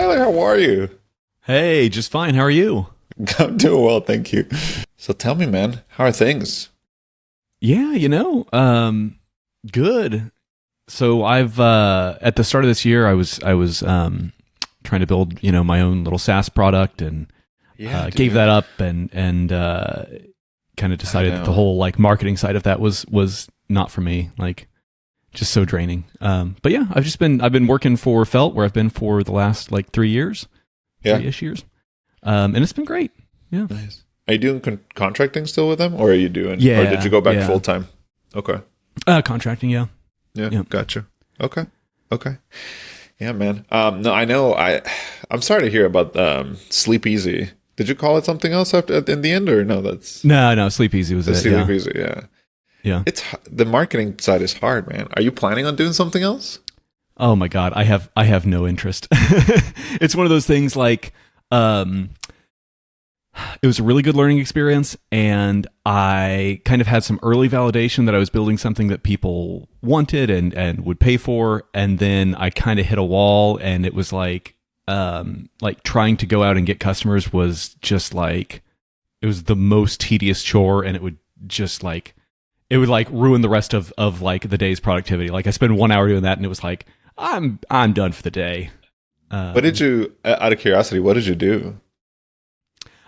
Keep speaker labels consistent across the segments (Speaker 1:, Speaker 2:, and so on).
Speaker 1: Tyler, how are you?
Speaker 2: Hey, just fine. How are you?
Speaker 1: I'm doing well, thank you. So tell me, man, how are things?
Speaker 2: Yeah, good. So I've at the start of this year, I was trying to build my own little SaaS product and
Speaker 1: Yeah,
Speaker 2: gave
Speaker 1: dude.
Speaker 2: that up and kind of
Speaker 1: I
Speaker 2: decided that the
Speaker 1: know.
Speaker 2: whole like marketing side of that was not for me. Like just so draining. But yeah, I've been working for Felt where I've been for the last like 3 years,
Speaker 1: Yeah,
Speaker 2: 3-ish years, and it's been great. Yeah,
Speaker 1: nice. Are you doing contracting still with them, or are you doing, or did you
Speaker 2: yeah,
Speaker 1: go back
Speaker 2: yeah.
Speaker 1: full time? Okay.
Speaker 2: Contracting, yeah,
Speaker 1: Yeah,
Speaker 2: yeah.
Speaker 1: gotcha. Okay. Okay. Yeah, man. No, I know. I'm sorry to hear about Sleep Easy. Did you call it something else after in the end, or no? That's
Speaker 2: No, no, Sleep Easy was
Speaker 1: the
Speaker 2: it.
Speaker 1: Sleep
Speaker 2: Yeah,
Speaker 1: Easy. Yeah,
Speaker 2: yeah.
Speaker 1: the marketing side is hard, man. Are you planning on doing something else?
Speaker 2: Oh my God, I have no interest. It's one of those things like, um, it was a really good learning experience, and I kind of had some early validation that I was building something that people wanted and would pay for, and then I kind of hit a wall, and it was like trying to go out and get customers was just like it was the most tedious chore, and it would like ruin the rest of like the day's productivity. Like I spend 1 hour doing that, and it was like I'm done for the day.
Speaker 1: What did
Speaker 2: Um,
Speaker 1: you, out of curiosity, what did you do?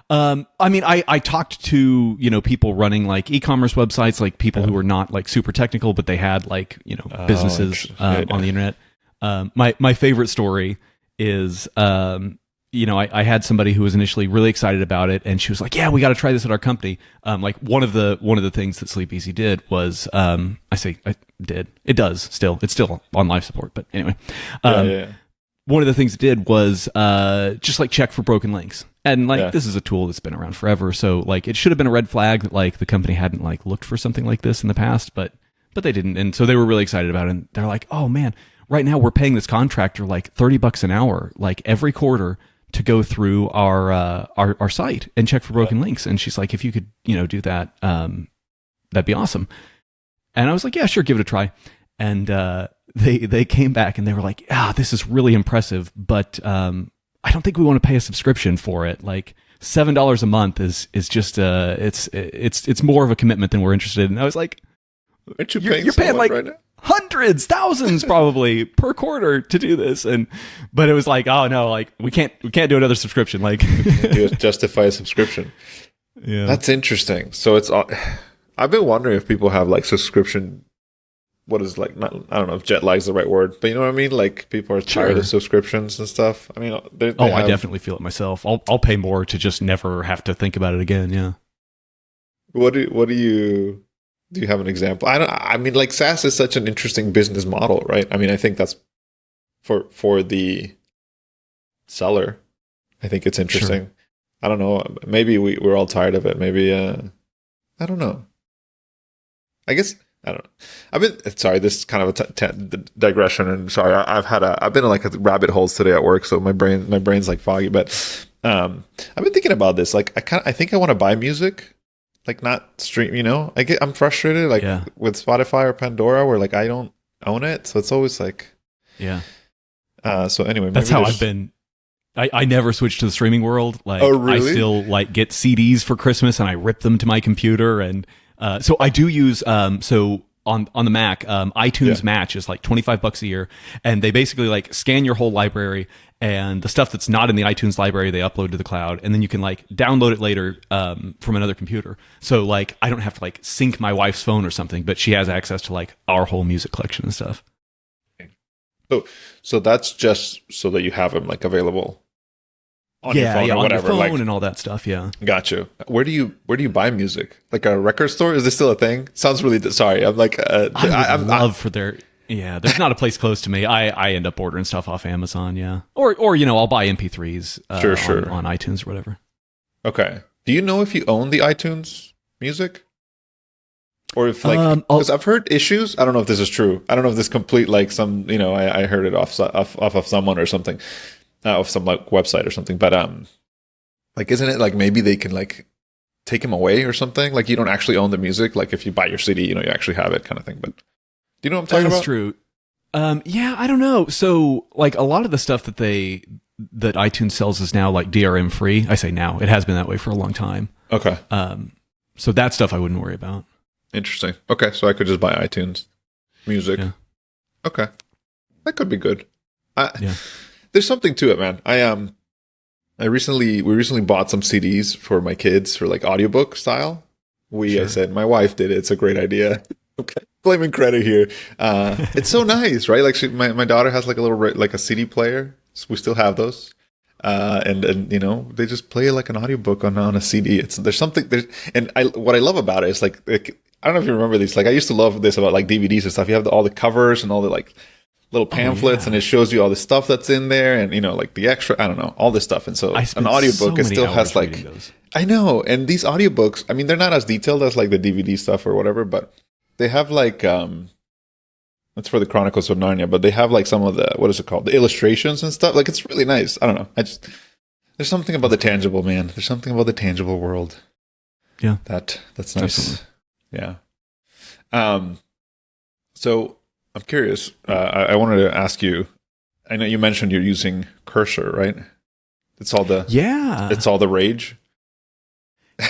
Speaker 2: I mean, I talked to people running like e-commerce websites, like people
Speaker 1: Yeah.
Speaker 2: who were not like super technical, but they had like
Speaker 1: Oh,
Speaker 2: businesses
Speaker 1: yeah,
Speaker 2: on
Speaker 1: yeah.
Speaker 2: the internet. My favorite story is I had somebody who was initially really excited about it, and she was like, "Yeah, we got to try this at our company." Like one of the things that Sleep Easy did was I did it does still it's still on life support, but anyway.
Speaker 1: Yeah,
Speaker 2: Um,
Speaker 1: yeah,
Speaker 2: One of the things it did was just like check for broken links. And like
Speaker 1: yeah.
Speaker 2: this is a tool that's been around forever, so like it should have been a red flag that like the company hadn't like looked for something like this in the past, but they didn't, and so they were really excited about it. And they're like, "Oh man, right now we're paying this contractor like $30 an hour, like every quarter, to go through our site and check for
Speaker 1: Yeah.
Speaker 2: broken links." And she's like, "If you could do that, that'd be awesome." And I was like, "Yeah, sure, give it a try." And they came back and they were like, "Ah, this is really impressive, but I don't think we want to pay a subscription for it. Like $7 a month is just it's more of a commitment than we're interested in." And I was like,
Speaker 1: Aren't you paying
Speaker 2: "You're paying
Speaker 1: someone
Speaker 2: like
Speaker 1: right now?
Speaker 2: hundreds, thousands probably per quarter to do this." And but it was like, "Oh no, like we can't do another subscription." Like,
Speaker 1: You justify a subscription.
Speaker 2: yeah.
Speaker 1: That's interesting. So I've been wondering if people have like subscription. What is like? Not, I don't know if jet lag is the right word, but you know what I mean. Like people are tired of
Speaker 2: Sure.
Speaker 1: subscriptions and stuff. I mean, they
Speaker 2: Oh, I
Speaker 1: have.
Speaker 2: definitely feel it myself. I'll pay more to just never have to think about it again. Yeah.
Speaker 1: What do you have an example? I don't. I mean, like SaaS is such an interesting business model, right? I mean, I think that's for the seller. I think it's
Speaker 2: Sure.
Speaker 1: interesting. I don't know. Maybe we're all tired of it. Maybe I don't know. I guess I don't know. I've been sorry. This is kind of a digression, and sorry. I've been in like a rabbit holes today at work, so my brain's like foggy. But I've been thinking about this. Like I think I want to buy music, like not stream. I'm frustrated like
Speaker 2: Yeah.
Speaker 1: with Spotify or Pandora, where like I don't own it, so it's always like.
Speaker 2: Yeah.
Speaker 1: So anyway,
Speaker 2: That's
Speaker 1: maybe
Speaker 2: how I've
Speaker 1: there's.
Speaker 2: been. I never switched to the streaming world.
Speaker 1: Oh
Speaker 2: Like I
Speaker 1: really?
Speaker 2: still like get CDs for Christmas and I rip them to my computer. And so I do use so on the Mac,
Speaker 1: Yeah.
Speaker 2: iTunes Match is like $25 a year, and they basically like scan your whole library, and the stuff that's not in the iTunes library they upload to the cloud, and then you can like download it later from another computer. So like I don't have to like sync my wife's phone or something, but she has access to like our whole music collection and stuff.
Speaker 1: So so that's just so that you have them like available on your
Speaker 2: Yeah,
Speaker 1: phone
Speaker 2: yeah,
Speaker 1: or
Speaker 2: on your
Speaker 1: whatever.
Speaker 2: phone
Speaker 1: Like,
Speaker 2: and all that stuff. Yeah.
Speaker 1: got you. Where do you buy music? Like a record store? Is this still a thing? Sounds really sorry. I'm like
Speaker 2: I would
Speaker 1: I
Speaker 2: love for their yeah. There's not a place close to me. I end up ordering stuff off Amazon. Yeah, or I'll buy MP3s
Speaker 1: sure, sure.
Speaker 2: on iTunes or whatever.
Speaker 1: Okay. Do you know if you own the iTunes music? Or if like,
Speaker 2: Oh,
Speaker 1: because I've heard issues. I don't know if this is true. I don't know if this complete like some, I heard it off of someone or something, off some like website or something. But like, isn't it like maybe they can like take him away or something? Like you don't actually own the music. Like if you buy your CD, you actually have it, kind of thing. But do you know what I'm talking
Speaker 2: that's
Speaker 1: about?
Speaker 2: true. Yeah, I don't know. So like a lot of the stuff that that iTunes sells is now like DRM free. I say now, it has been that way for a long time.
Speaker 1: Okay.
Speaker 2: So that stuff I wouldn't worry about.
Speaker 1: Interesting. Okay, so I could just buy iTunes Music.
Speaker 2: Yeah.
Speaker 1: Okay, that could be good.
Speaker 2: Yeah.
Speaker 1: There's something to it, man. We recently bought some CDs for my kids for like audiobook style. I said my wife did it. It's a great idea. Okay, claiming credit here. It's so nice, right? Like my daughter has like a little like a CD player. So we still have those. And you know, they just play like an audiobook on a CD. What I love about it is like I don't know if you remember these. Like I used to love this about like DVDs and stuff. You have all the covers and all the like little pamphlets, and it shows you all the stuff that's in there, and you know, like the extra, I don't know, all this stuff. And so an audiobook, it still has like, I know, and these audiobooks, I mean, they're not as detailed as like the DVD stuff or whatever, but they have like that's for the Chronicles of Narnia, but they have like some of the, what is it called, the illustrations and stuff. Like it's really nice. I don't know. There's something about the tangible, man. There's something about the tangible world.
Speaker 2: Yeah,
Speaker 1: that's nice.
Speaker 2: Absolutely.
Speaker 1: Yeah. So I'm curious. I wanted to ask you. I know you mentioned you're using Cursor, right? It's all the rage.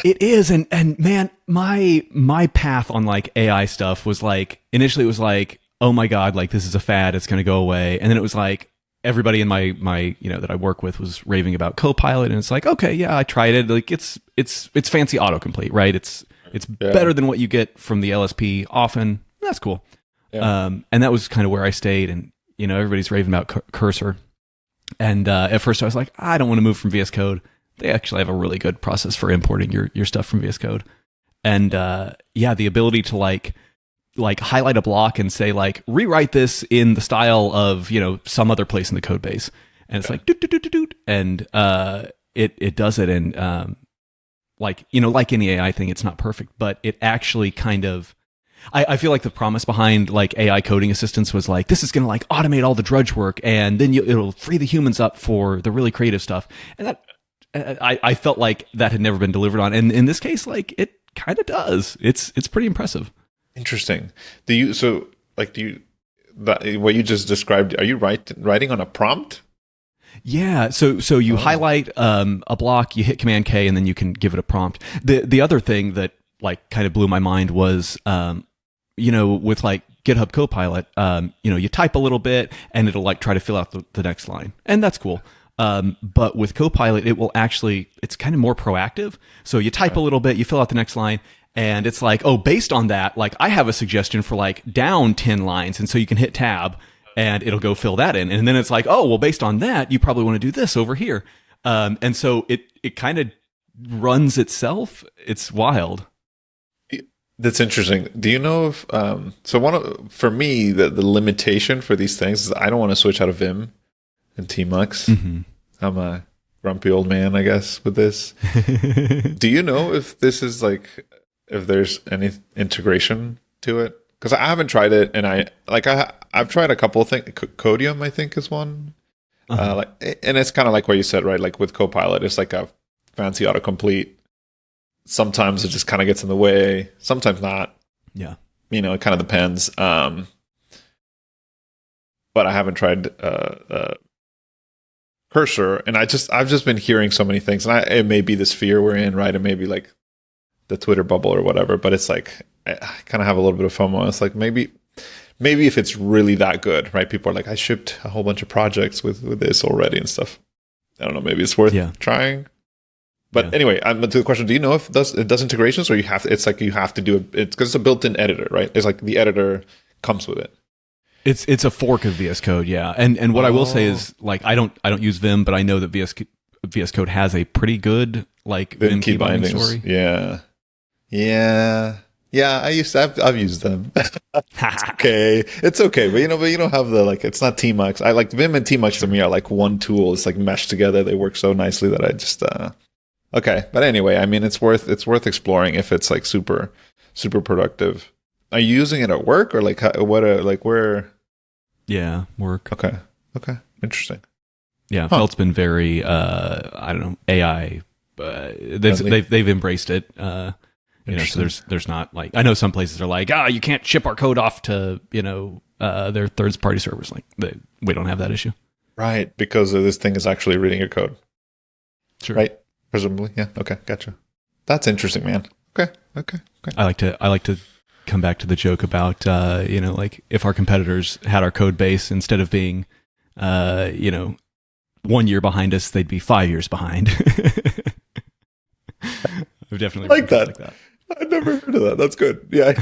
Speaker 2: It is, and man, my path on like AI stuff was like, initially it was like, oh my god, like this is a fad, it's going to go away, and then it was like everybody in my that I work with was raving about Copilot, and it's like, okay, yeah, I tried it, like it's fancy autocomplete, right? It's better than what you get from the LSP often. That's cool. Yeah. And that was kind of where I stayed, and you know, everybody's raving about Cursor, and at first I was like, I don't want to move from VS Code. They actually have a really good process for importing your stuff from VS Code, and the ability to like highlight a block and say like, rewrite this in the style of, you know, some other place in the code base, and it's like doot, doot, doot, doot, doot, and it does it, and like, you know, like any AI thing, it's not perfect, but it actually kind of, I feel like the promise behind like AI coding assistants was like, this is going to like automate all the drudge work, and then it'll free the humans up for the really creative stuff, and that I felt like that had never been delivered on, and in this case, like it kind of does. It's pretty impressive.
Speaker 1: Interesting. What you just described, are you writing on a prompt?
Speaker 2: Yeah. So you highlight a block, you hit Command K, and then you can give it a prompt. The other thing that like kind of blew my mind was, you know, with like GitHub Copilot, you know, you type a little bit and it'll like try to fill out the next line, and that's cool. But with Copilot, it's kind of more proactive. So you type a little bit, you fill out the next line, and it's like, oh, based on that, like I have a suggestion for like down 10 lines. And so you can hit tab and it'll go fill that in. And then it's like, oh, well, based on that, you probably want to do this over here. And so it kind of runs itself. It's wild.
Speaker 1: That's interesting. Do you know if, for me, the limitation for these things is I don't want to switch out of Vim and Tmux. Mm-hmm. I'm a grumpy old man, I guess, with this. Do you know if this is like, if there's any integration to it? Because I haven't tried it, and I've tried a couple of things. Codium, I think, is one. Uh-huh. And it's kind of like what you said, right? Like with Copilot, it's like a fancy autocomplete. Sometimes it just kind of gets in the way. Sometimes not.
Speaker 2: Yeah. You
Speaker 1: know, it kind of depends. But I haven't tried Cursor, and I've just been hearing so many things, and it may be this fear we're in, right? It may be like the Twitter bubble or whatever, but it's like I kind of have a little bit of FOMO. It's like maybe if it's really that good, right? People are like, I shipped a whole bunch of projects with this already and stuff. I don't know, maybe it's worth trying. But anyway, to the question, do you know if it does integrations, or you have to do it because it's a built-in editor, right? It's like the editor comes with it.
Speaker 2: It's a fork of VS Code, yeah. And what I will say is, like, I don't use Vim, but I know that VS Code has a pretty good like Vim key binding story.
Speaker 1: Yeah. I've used them. It's okay, but you don't have the like. It's not Tmux. I like Vim and Tmux to me are like one tool. It's like meshed together. They work so nicely that I just okay. But anyway, I mean, it's worth exploring if it's like super productive. Are you using it at work, or like where?
Speaker 2: Yeah, work.
Speaker 1: Okay, interesting.
Speaker 2: Yeah, Felt's been very I don't know, AI. They've embraced it. You know, so there's not like, I know some places are like, you can't ship our code off to, you know, their third party servers. Like we don't have that issue.
Speaker 1: Right, because this thing is actually reading your code.
Speaker 2: Sure.
Speaker 1: Right? Presumably. Yeah. Okay. Gotcha. That's interesting, man. Okay.
Speaker 2: I like to come back to the joke about like if our competitors had our code base, instead of being 1 year behind us, they'd be 5 years behind. I've definitely
Speaker 1: like that. I've never heard of that. That's good. Yeah.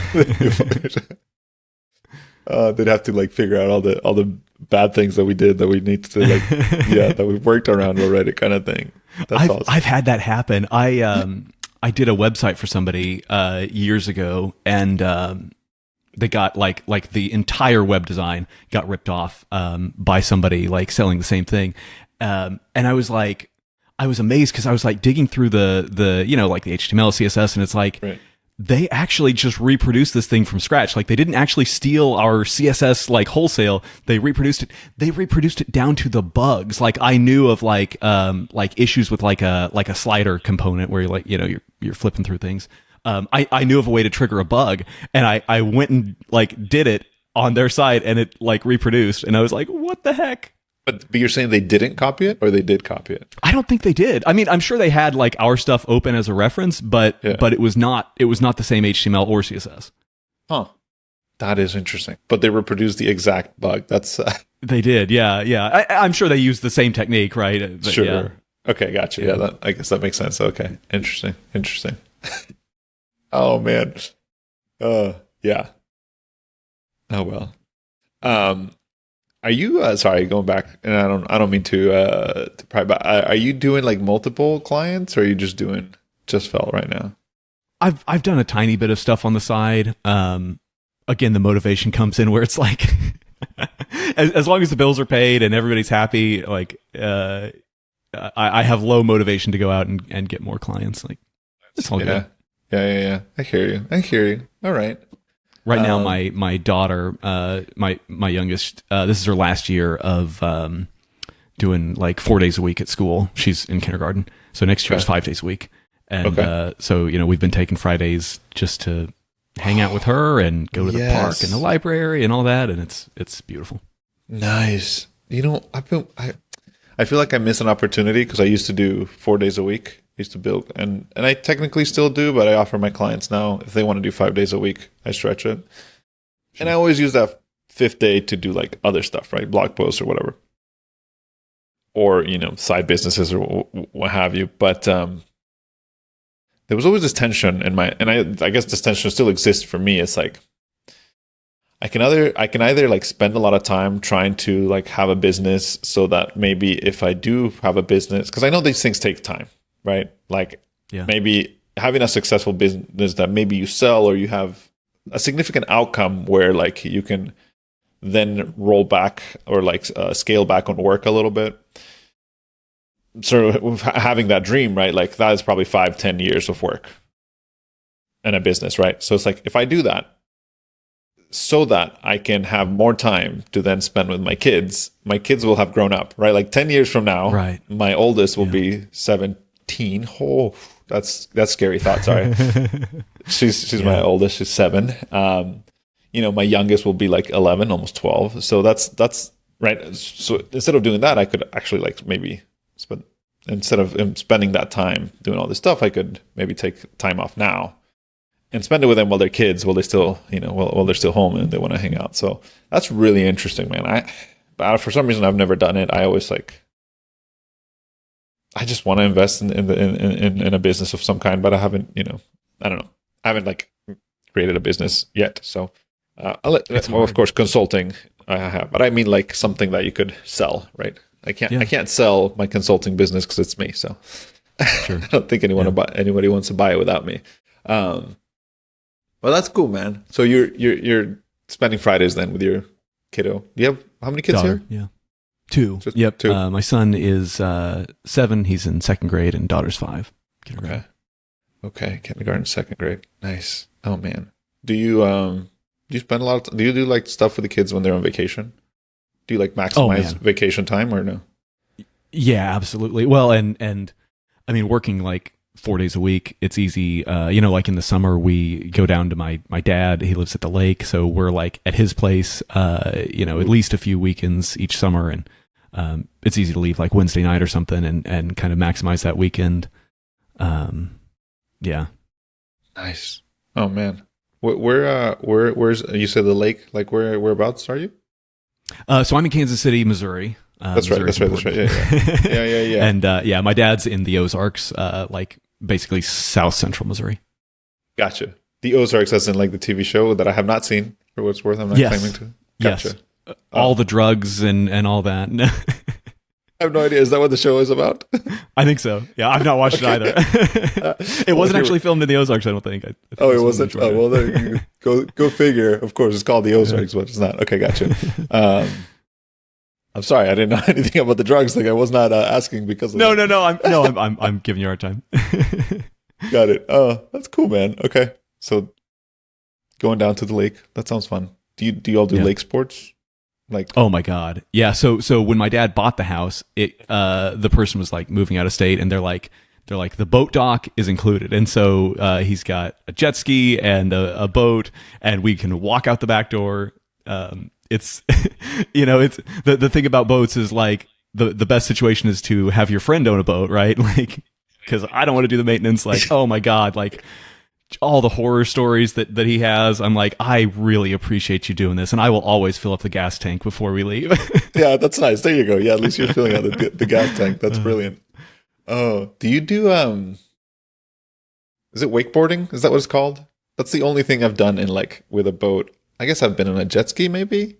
Speaker 1: They'd have to like figure out all the bad things that we did that we need to like that we've worked around already, kind of thing. That's awesome.
Speaker 2: I've had that happen. I did a website for somebody years ago, and they got like the entire web design got ripped off by somebody like selling the same thing, and I was amazed because I was like digging through the like the HTML, CSS, and it's like. Right. They actually just reproduced this thing from scratch. Like they didn't actually steal our CSS like wholesale. They reproduced it. They reproduced it down to the bugs. Like I knew of like issues with like a slider component where you're like, you're flipping through things. I knew of a way to trigger a bug, and I went and like did it on their site, and it like reproduced, and I was like, what the heck?
Speaker 1: But you're saying they didn't copy it, or they did copy it?
Speaker 2: I don't think they did. I mean, I'm sure they had like our stuff open as a reference, but it was not the same HTML or CSS.
Speaker 1: Huh. That is interesting. But they reproduced the exact bug. That's
Speaker 2: they did. Yeah. I'm sure they used the same technique, right?
Speaker 1: But, sure. Yeah. Okay, gotcha. Yeah, I guess that makes sense. Okay. Interesting. Oh man. Yeah. Oh well. Are you sorry, going back, and I don't mean to pry, but are you doing like multiple clients, or are you just doing just Felt right now?
Speaker 2: I've done a tiny bit of stuff on the side. Again, the motivation comes in where it's like as long as the bills are paid and everybody's happy, like I have low motivation to go out and get more clients. Like it's all good.
Speaker 1: Yeah. I hear you. All right.
Speaker 2: Right now, my daughter, my youngest, this is her last year of doing like 4 days a week at school. She's in kindergarten, so next year is 5 days a week. And so we've been taking Fridays just to hang out with her and go to the park and the library and all that, and it's beautiful.
Speaker 1: Nice. I feel like I miss an opportunity because I used to do 4 days a week. Used to build, and I technically still do, but I offer my clients now, if they want to do 5 days a week, I stretch it. Sure. And I always use that fifth day to do like other stuff, right? Blog posts or whatever. Or, side businesses or what have you. But there was always this tension in I guess this tension still exists for me. It's like, I can either like spend a lot of time trying to like have a business so that maybe if I do have a business, because I know these things take time. Right? Like maybe having a successful business that maybe you sell, or you have a significant outcome where like you can then roll back or like scale back on work a little bit. So having that dream, right? Like that is probably 5-10 years of work in a business, right? So it's like, if I do that so that I can have more time to then spend with my kids will have grown up, right? Like 10 years from now,
Speaker 2: right.
Speaker 1: My oldest will be 17. Oh, that's scary thought. Sorry. she's my oldest. She's 7. My youngest will be like 11, almost 12. So that's right. So instead of doing that, I could actually like maybe instead of spending that time doing all this stuff, I could maybe take time off now and spend it with them while they're kids, while they still, while they're still home and they want to hang out. So that's really interesting, man. But for some reason, I've never done it. I always I just want to invest in a business of some kind, but I haven't, I don't know. I haven't like created a business yet. So, of course, consulting I have, but I mean like something that you could sell, right? I can't sell my consulting business because it's me. So sure. I don't think anybody wants to buy it without me. Well, that's cool, man. So you're spending Fridays then with your kiddo. Do you have how many kids
Speaker 2: here?
Speaker 1: Yeah.
Speaker 2: 2. Yep. 2. My son is 7. He's in 2nd grade, and daughter's 5.
Speaker 1: Okay. Kindergarten, 2nd grade. Nice. Oh man. Do you spend a lot of? Do you do like stuff with the kids when they're on vacation? Do you like maximize vacation time or no?
Speaker 2: Yeah, absolutely. Well, and I mean, working like 4 days a week, it's easy. Like in the summer, we go down to my dad. He lives at the lake, so we're like at his place. At least a few weekends each summer, and it's easy to leave like Wednesday night or something and kind of maximize that weekend. Yeah.
Speaker 1: Nice. Oh man. Where's you said the lake? Like whereabouts are you?
Speaker 2: So I'm in Kansas City, Missouri.
Speaker 1: That's right. That's right. Yeah.
Speaker 2: And my dad's in the Ozarks, like basically South Central Missouri.
Speaker 1: Gotcha. The Ozarks, as in like the TV show that I have not seen. For what's worth, I'm not claiming to. Gotcha.
Speaker 2: Yes. All the drugs and all that.
Speaker 1: I have no idea. Is that what the show is about?
Speaker 2: I think so. Yeah, I've not watched it either. It wasn't actually filmed in the Ozarks, I don't think. I think
Speaker 1: it wasn't? Oh, well, there, go figure. Of course, it's called the Ozarks, but it's not. Okay, gotcha. I'm sorry, I didn't know anything about the drugs. Like I was not asking because of
Speaker 2: No. I'm giving you a hard time.
Speaker 1: Got it. Oh, that's cool, man. Okay, so going down to the lake. That sounds fun. Do you all do lake sports? Like,
Speaker 2: oh my god, yeah. So when my dad bought the house, the person was like moving out of state, and they're like the boat dock is included, and so he's got a jet ski and a boat, and we can walk out the back door. It's it's the thing about boats is like the best situation is to have your friend own a boat, right? Like, because I don't want to do the maintenance. Like, oh my god, like all the horror stories that he has. I'm like, I really appreciate you doing this, and I will always fill up the gas tank before we leave.
Speaker 1: Yeah, that's nice. There you go. Yeah, at least you're filling out the gas tank. That's brilliant. Oh, do you do is it wakeboarding? Is that what it's called? That's the only thing I've done in like with a boat. I guess I've been on a jet ski maybe.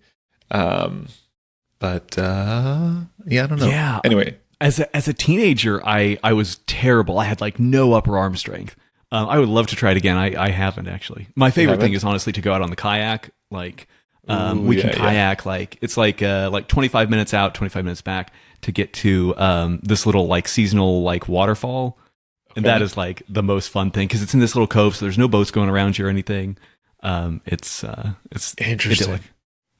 Speaker 1: But yeah, I don't know.
Speaker 2: Yeah.
Speaker 1: Anyway,
Speaker 2: as a teenager, I was terrible. I had like no upper arm strength. I would love to try it again. I haven't actually. My favorite thing is honestly to go out on the kayak. Like we can kayak like it's like 25 minutes out, 25 minutes back to get to this little like seasonal like waterfall. Okay. And that is like the most fun thing because it's in this little cove, so there's no boats going around you or anything. It's
Speaker 1: interesting.
Speaker 2: Idyllic.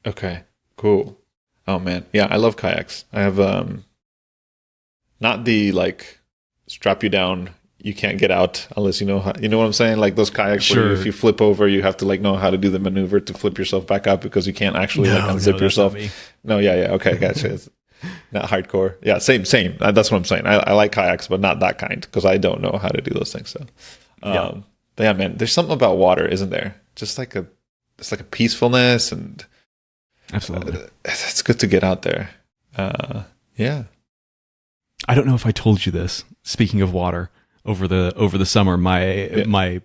Speaker 1: Okay, cool. Oh man, yeah, I love kayaks. I have not the like strap you down, you can't get out unless you know how, you know what I'm saying? Like those kayaks
Speaker 2: sure.
Speaker 1: where if you flip over, you have to like know how to do the maneuver to flip yourself back up because you can't actually like unzip yourself. No, yeah, okay, gotcha. It's not hardcore. Yeah, same. That's what I'm saying. I like kayaks, but not that kind because I don't know how to do those things. So, but yeah, man, there's something about water, isn't there? Just like it's like a peacefulness and
Speaker 2: absolutely,
Speaker 1: it's good to get out there. Yeah.
Speaker 2: I don't know if I told you this. Speaking of water, over the summer, my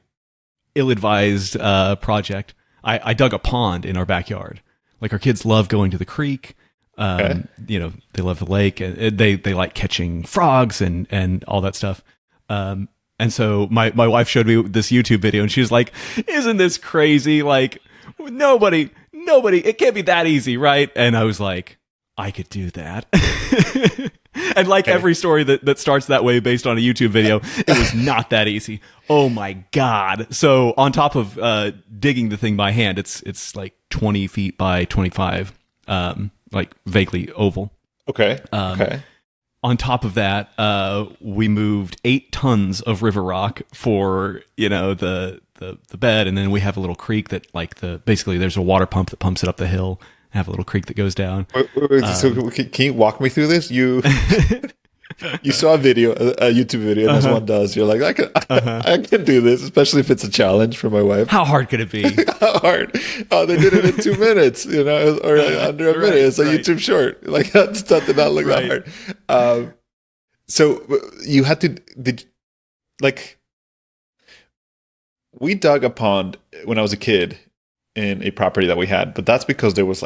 Speaker 2: ill-advised project, I dug a pond in our backyard. Like our kids love going to the creek. They love the lake, and they like catching frogs and all that stuff. And so my wife showed me this YouTube video, and she was like, "Isn't this crazy? Like nobody, it can't be that easy, right?" And I was like, I could do that. And like every story that starts that way based on a YouTube video, it was not that easy. Oh my God. So on top of digging the thing by hand, it's like 20 feet by 25, like vaguely oval.
Speaker 1: Okay.
Speaker 2: On top of that, we moved 8 tons of river rock for, the bed. And then we have a little creek that basically there's a water pump that pumps it up the hill. Have a little creek that goes down.
Speaker 1: So can you walk me through this? You saw a YouTube video, and as one does, you're like, I can do this, especially if it's a challenge for my wife.
Speaker 2: How hard could it be?
Speaker 1: How hard? Oh, they did it in 2 minutes, or under a minute. It's a YouTube short. Like that did not look that hard. So you had to we dug a pond when I was a kid in a property that we had, but that's because there was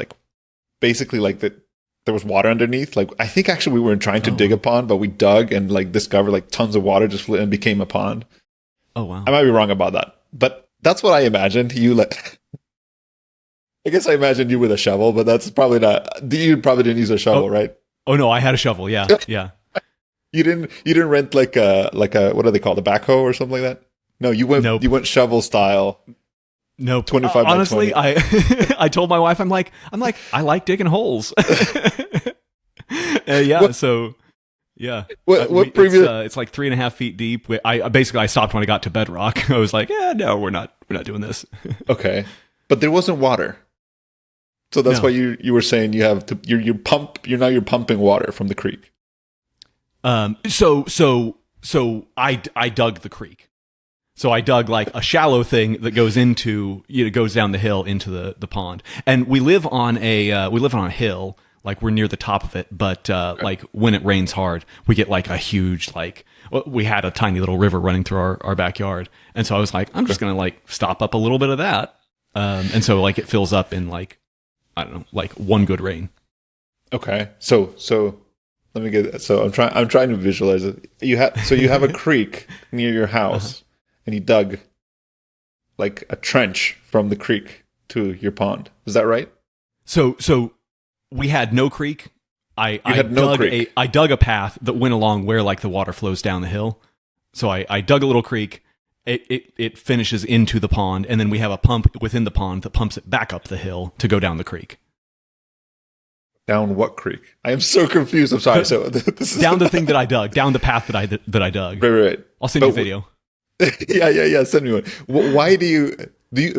Speaker 1: basically there was water underneath. Like I think actually we weren't trying to dig a pond, but we dug and discovered tons of water just and became a pond.
Speaker 2: Oh wow!
Speaker 1: I might be wrong about that, but that's what I imagined. I guess I imagined you with a shovel, but that's probably not. You probably didn't use a shovel, right?
Speaker 2: Oh no, I had a shovel. Yeah, yeah.
Speaker 1: You didn't rent like a what do they call, the backhoe or something like that? No, you went. Nope. You went shovel style.
Speaker 2: No,
Speaker 1: 25.
Speaker 2: Honestly, I told my wife, I'm like, I like digging holes. So yeah.
Speaker 1: What previous?
Speaker 2: It's like 3.5 feet deep. I stopped when I got to bedrock. I was like, yeah, no, we're not doing this.
Speaker 1: Okay, but there wasn't water. So that's
Speaker 2: No.
Speaker 1: why you were saying you have to you're pumping water from the creek.
Speaker 2: So I dug the creek. So I dug like a shallow thing that goes into, goes down the hill into the pond. And we live on a hill, like we're near the top of it. But like when it rains hard, we get like a huge, like, we had a tiny little river running through our backyard. And so I was like, I'm just going to like stop up a little bit of that. And so like it fills up in like, I don't know, like one good rain.
Speaker 1: Okay. So let me get that. So I'm trying to visualize it. You have a creek near your house, and you dug like a trench from the creek to your pond. Is that right?
Speaker 2: So we had no creek. I dug a path that went along where like the water flows down the hill. So I dug a little creek. It finishes into the pond, and then we have a pump within the pond that pumps it back up the hill to go down the creek.
Speaker 1: Down what creek? I am so confused. I'm sorry. So this is
Speaker 2: Down the thing that I dug, down the path that I dug.
Speaker 1: Right.
Speaker 2: I'll send you a video.
Speaker 1: Yeah. Send me one. Why do you?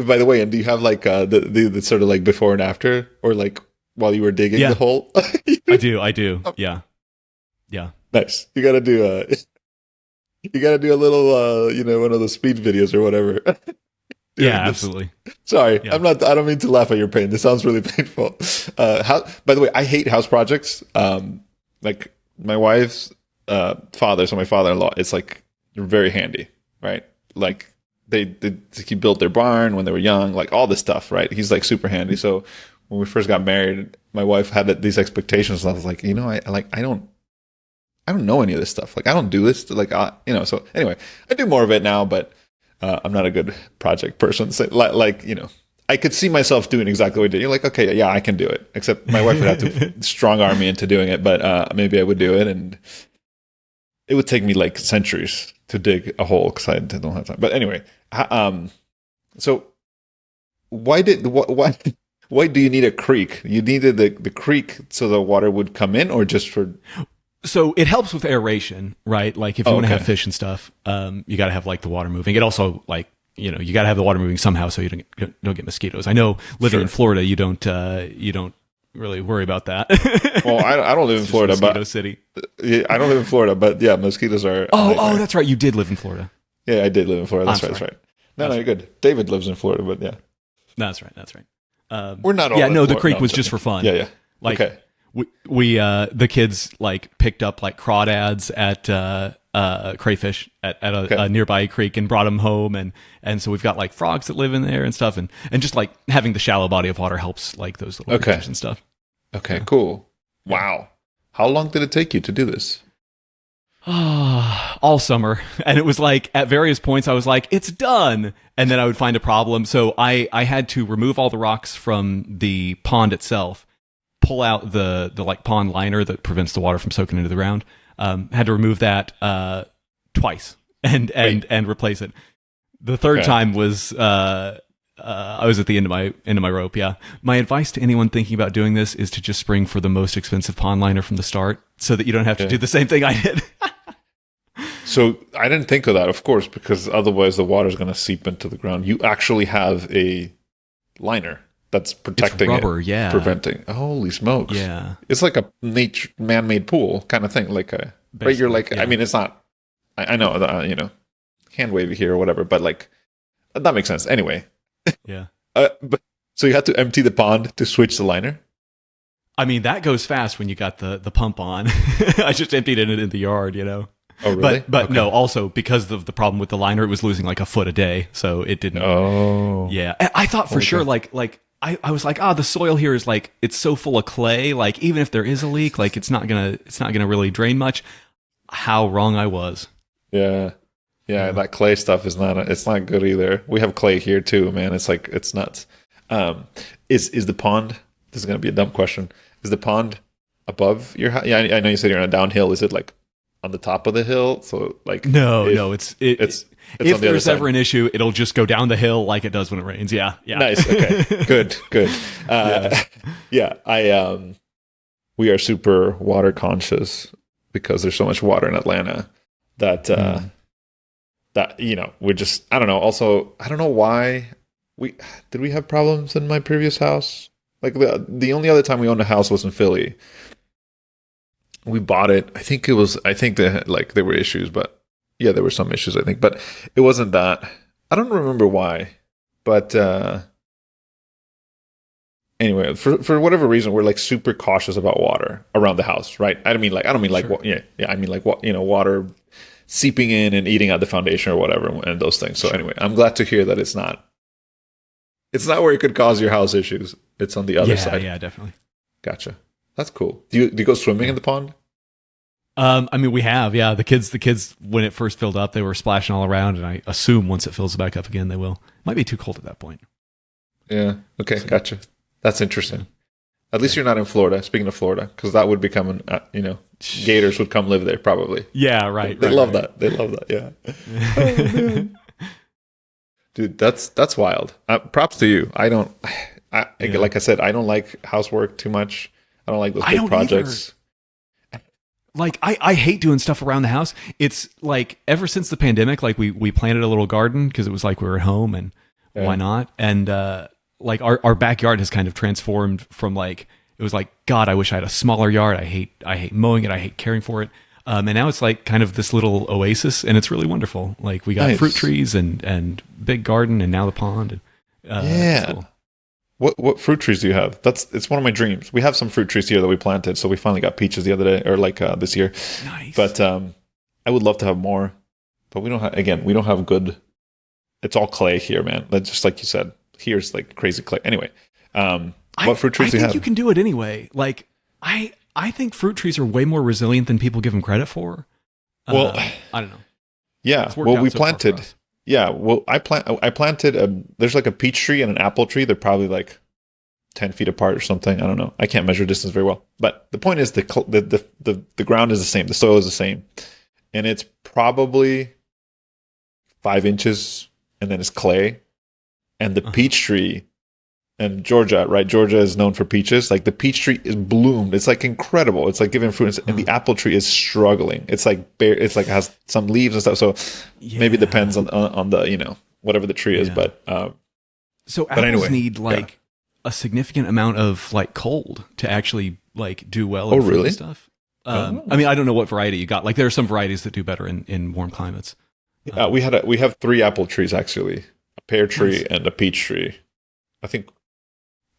Speaker 1: By the way, and do you have like the sort of like before and after, or like while you were digging the hole?
Speaker 2: I do. Yeah.
Speaker 1: Nice. You got to do a little one of those speed videos or whatever.
Speaker 2: Yeah, absolutely.
Speaker 1: Sorry, yeah. I don't mean to laugh at your pain. This sounds really painful. By the way, I hate house projects. Like my wife's father, so my father-in-law, it's like very handy, right? Like he built their barn when they were young, like all this stuff, right? He's like super handy. So when we first got married, my wife had these expectations, and I was like, I don't know any of this stuff. Like I don't do this. So anyway, I do more of it now, but I'm not a good project person. So, I could see myself doing exactly what you did. You're like, okay, yeah, I can do it. Except my wife would have to strong arm me into doing it, but maybe I would do it, and it would take me like centuries to dig a hole because I don't have time. But anyway, so why do you need a creek? You needed the creek so the water would come in, or just for?
Speaker 2: So it helps with aeration, right? Like if you want to have fish and stuff, you got to have like the water moving. It also like, you got to have the water moving somehow so you don't get mosquitoes. I know living in Florida, you don't really worry about that.
Speaker 1: Well, I don't live in Florida,
Speaker 2: mosquito city.
Speaker 1: Yeah, I don't live in Florida, but yeah, mosquitoes are.
Speaker 2: Oh, that's right. You did live in Florida.
Speaker 1: Yeah, I did live in Florida. That's right. No, you're good. David lives in Florida, but yeah.
Speaker 2: That's right.
Speaker 1: We're not all.
Speaker 2: Yeah, no, the creek was just for fun.
Speaker 1: Yeah.
Speaker 2: Like,
Speaker 1: okay.
Speaker 2: We the kids like picked up like crawdads at crayfish at a nearby creek and brought them home, and so we've got like frogs that live in there and stuff, and just like having the shallow body of water helps like those little creatures and stuff.
Speaker 1: Okay, cool. Wow. How long did it take you to do this?
Speaker 2: All summer. And it was like at various points I was like, it's done, and then I would find a problem. So I had to remove all the rocks from the pond itself, pull out the like pond liner that prevents the water from soaking into the ground. Had to remove that twice and replace it. The third time was I was at the end of my rope. Yeah. My advice to anyone thinking about doing this is to just spring for the most expensive pond liner from the start, so that you don't have to do the same thing I did.
Speaker 1: So I didn't think of that, of course, because otherwise the water is going to seep into the ground. You actually have a liner that's protecting
Speaker 2: rubber,
Speaker 1: it, preventing. Holy smokes!
Speaker 2: Yeah,
Speaker 1: it's like a man-made pool kind of thing. Like right? You're like, I mean, it's not. I know, hand wavy here or whatever, but like that makes sense anyway.
Speaker 2: Yeah.
Speaker 1: But so you had to empty the pond to switch the liner.
Speaker 2: I mean, that goes fast when you got the pump on. I just emptied it in the yard,
Speaker 1: Oh, really?
Speaker 2: But no, also because of the problem with the liner, it was losing like a foot a day, so it didn't.
Speaker 1: Oh,
Speaker 2: yeah. I thought for sure, like I was like, the soil here is like it's so full of clay. Like even if there is a leak, like it's not gonna really drain much. How wrong I was.
Speaker 1: Yeah. That clay stuff is it's not good either. We have clay here too, man. It's like it's nuts. Is the pond? This is gonna be a dumb question. Is the pond above your house? Yeah, I know you said you're on a downhill. Is it like on the top of the hill? So like
Speaker 2: no, it's if there's ever an issue, it'll just go down the hill like it does when it rains. Yeah.
Speaker 1: Nice. Okay. Good. We are super water conscious because there's so much water in Atlanta that we're just, I don't know. Also, I don't know why we have problems in my previous house. Like the only other time we owned a house was in Philly. We bought it. I think they like there were issues, but yeah, there were some issues, I think, but it wasn't that. I don't remember why, but anyway, for whatever reason, we're like super cautious about water around the house, right? I don't mean like
Speaker 2: Sure.
Speaker 1: I mean like what, water seeping in and eating out the foundation or whatever, and those things. So
Speaker 2: Sure.
Speaker 1: anyway, I'm glad to hear that it's not where it could cause your house issues. It's on the other
Speaker 2: Yeah,
Speaker 1: side.
Speaker 2: yeah, definitely.
Speaker 1: Gotcha. That's cool. Do you go swimming
Speaker 2: Yeah.
Speaker 1: in the pond?
Speaker 2: I mean, we have, yeah. The kids, when it first filled up, they were splashing all around, and I assume once it fills back up again, they will. Might be too cold at that point.
Speaker 1: Yeah. Okay.
Speaker 2: So,
Speaker 1: Gotcha. That's interesting. At least you're not in Florida. Speaking of Florida, because that would become gators would come live there probably.
Speaker 2: yeah, right.
Speaker 1: They
Speaker 2: right,
Speaker 1: love
Speaker 2: right.
Speaker 1: that. They love that. Yeah. Oh man, dude, that's wild. Props to you. I don't.
Speaker 2: Yeah.
Speaker 1: Like I said, I don't like housework too much. I don't like those
Speaker 2: I
Speaker 1: big
Speaker 2: don't
Speaker 1: projects.
Speaker 2: Like I hate doing stuff around the house. It's like ever since the pandemic, like we planted a little garden because it was like we were at home and
Speaker 1: Yeah.
Speaker 2: why not? And like our backyard has kind of transformed from like it was like God, I wish I had a smaller yard. I hate mowing it. I hate caring for it. And now it's like kind of this little oasis, and it's really wonderful. Like we got
Speaker 1: Nice.
Speaker 2: fruit trees and big garden, and now the pond. And,
Speaker 1: Yeah.
Speaker 2: it's cool.
Speaker 1: What fruit trees do you have? It's one of my dreams. We have some fruit trees here that we planted, so we finally got peaches the other day, or like this year.
Speaker 2: Nice.
Speaker 1: But I would love to have more, but we don't have. Again, we don't have good. It's all clay here, man. That's just like you said. Here's like crazy clay. Anyway, what fruit trees
Speaker 2: I
Speaker 1: do you
Speaker 2: think
Speaker 1: have?
Speaker 2: you can do it anyway. Like I think fruit trees are way more resilient than people give them credit for.
Speaker 1: Well,
Speaker 2: I don't know.
Speaker 1: Yeah.
Speaker 2: It's worked
Speaker 1: Well,
Speaker 2: out
Speaker 1: we
Speaker 2: so far for
Speaker 1: planted.
Speaker 2: us.
Speaker 1: Yeah. Well, I planted. There's like a peach tree and an apple tree. They're probably like 10 feet apart or something. I don't know. I can't measure distance very well. But the point is the ground is the same. The soil is the same, and it's probably 5 inches, and then it's clay. And the peach tree, and Georgia, right? Georgia is known for peaches. Like the peach tree is bloomed. It's like incredible. It's like giving fruit, and the apple tree is struggling. It's like bare. It's like it has some leaves and stuff. So maybe it depends on the whatever the tree is.
Speaker 2: Yeah.
Speaker 1: But
Speaker 2: So
Speaker 1: but
Speaker 2: apples
Speaker 1: anyway,
Speaker 2: need like a significant amount of like cold to actually like do well.
Speaker 1: Oh,
Speaker 2: in fruit
Speaker 1: really?
Speaker 2: And stuff.
Speaker 1: Oh.
Speaker 2: I mean, I don't know what variety you got. Like there are some varieties that do better in warm climates.
Speaker 1: we have 3 apple trees actually, a pear tree
Speaker 2: Nice.
Speaker 1: and a peach tree. I think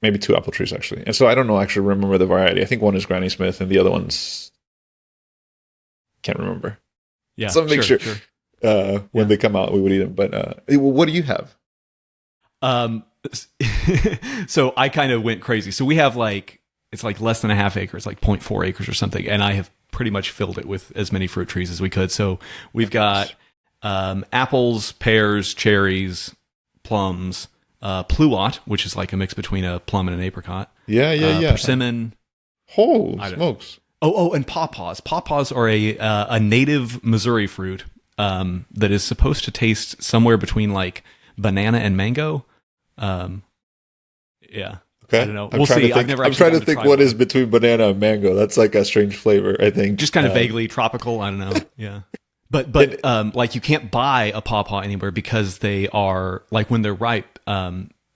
Speaker 1: maybe 2 apple trees actually. And so I don't know actually remember the variety. I think one is Granny Smith and the other one's can't remember.
Speaker 2: Yeah.
Speaker 1: So make sure. When
Speaker 2: Yeah.
Speaker 1: they come out, we would eat them. But what do you have?
Speaker 2: So I kind of went crazy. So we have like, it's like less than a half acre. It's like 0.4 acres or something. And I have pretty much filled it with as many fruit trees as we could. So we've got apples, pears, cherries, plums, pluot, which is like a mix between a plum and an apricot.
Speaker 1: Yeah.
Speaker 2: Persimmon.
Speaker 1: Oh,
Speaker 2: I don't-
Speaker 1: smokes.
Speaker 2: Oh, and pawpaws. Pawpaws are a native Missouri fruit that is supposed to taste somewhere between like banana and mango. Yeah.
Speaker 1: Okay.
Speaker 2: I don't know.
Speaker 1: I'm
Speaker 2: We'll
Speaker 1: trying to
Speaker 2: see.
Speaker 1: think,
Speaker 2: I've never
Speaker 1: I'm
Speaker 2: actually
Speaker 1: trying to
Speaker 2: gotten to
Speaker 1: think
Speaker 2: try
Speaker 1: what
Speaker 2: one.
Speaker 1: is between banana and mango. That's like a strange flavor, I think.
Speaker 2: Just kind of vaguely tropical. I don't know. Yeah. But like you can't buy a pawpaw anywhere because they are like when they're ripe,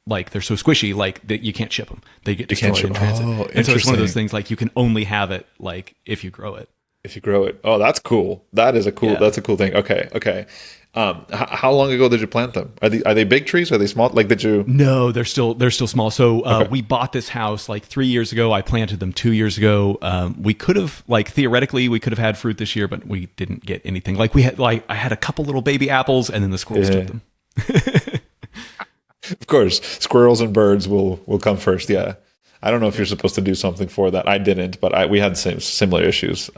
Speaker 2: like they're so squishy, like that you can't ship them. They get
Speaker 1: You can't
Speaker 2: destroyed in
Speaker 1: ship-
Speaker 2: transit.
Speaker 1: Oh,
Speaker 2: And so it's one of
Speaker 1: interesting.
Speaker 2: those things like you can only have it like if you grow it.
Speaker 1: If you grow it. Oh, that's cool. That's a cool thing. Okay. How long ago did you plant them? Are they big trees? Are they small? Like did you?
Speaker 2: No, they're still small. So
Speaker 1: Okay.
Speaker 2: we bought this house like 3 years ago. I planted them 2 years ago. We could have like theoretically we could have had fruit this year, but we didn't get anything. Like we had like I had a couple little baby apples, and then the squirrels
Speaker 1: Yeah.
Speaker 2: took them.
Speaker 1: Of course, squirrels and birds will come first. Yeah. I don't know if you're supposed to do something for that. I didn't, but we had similar issues.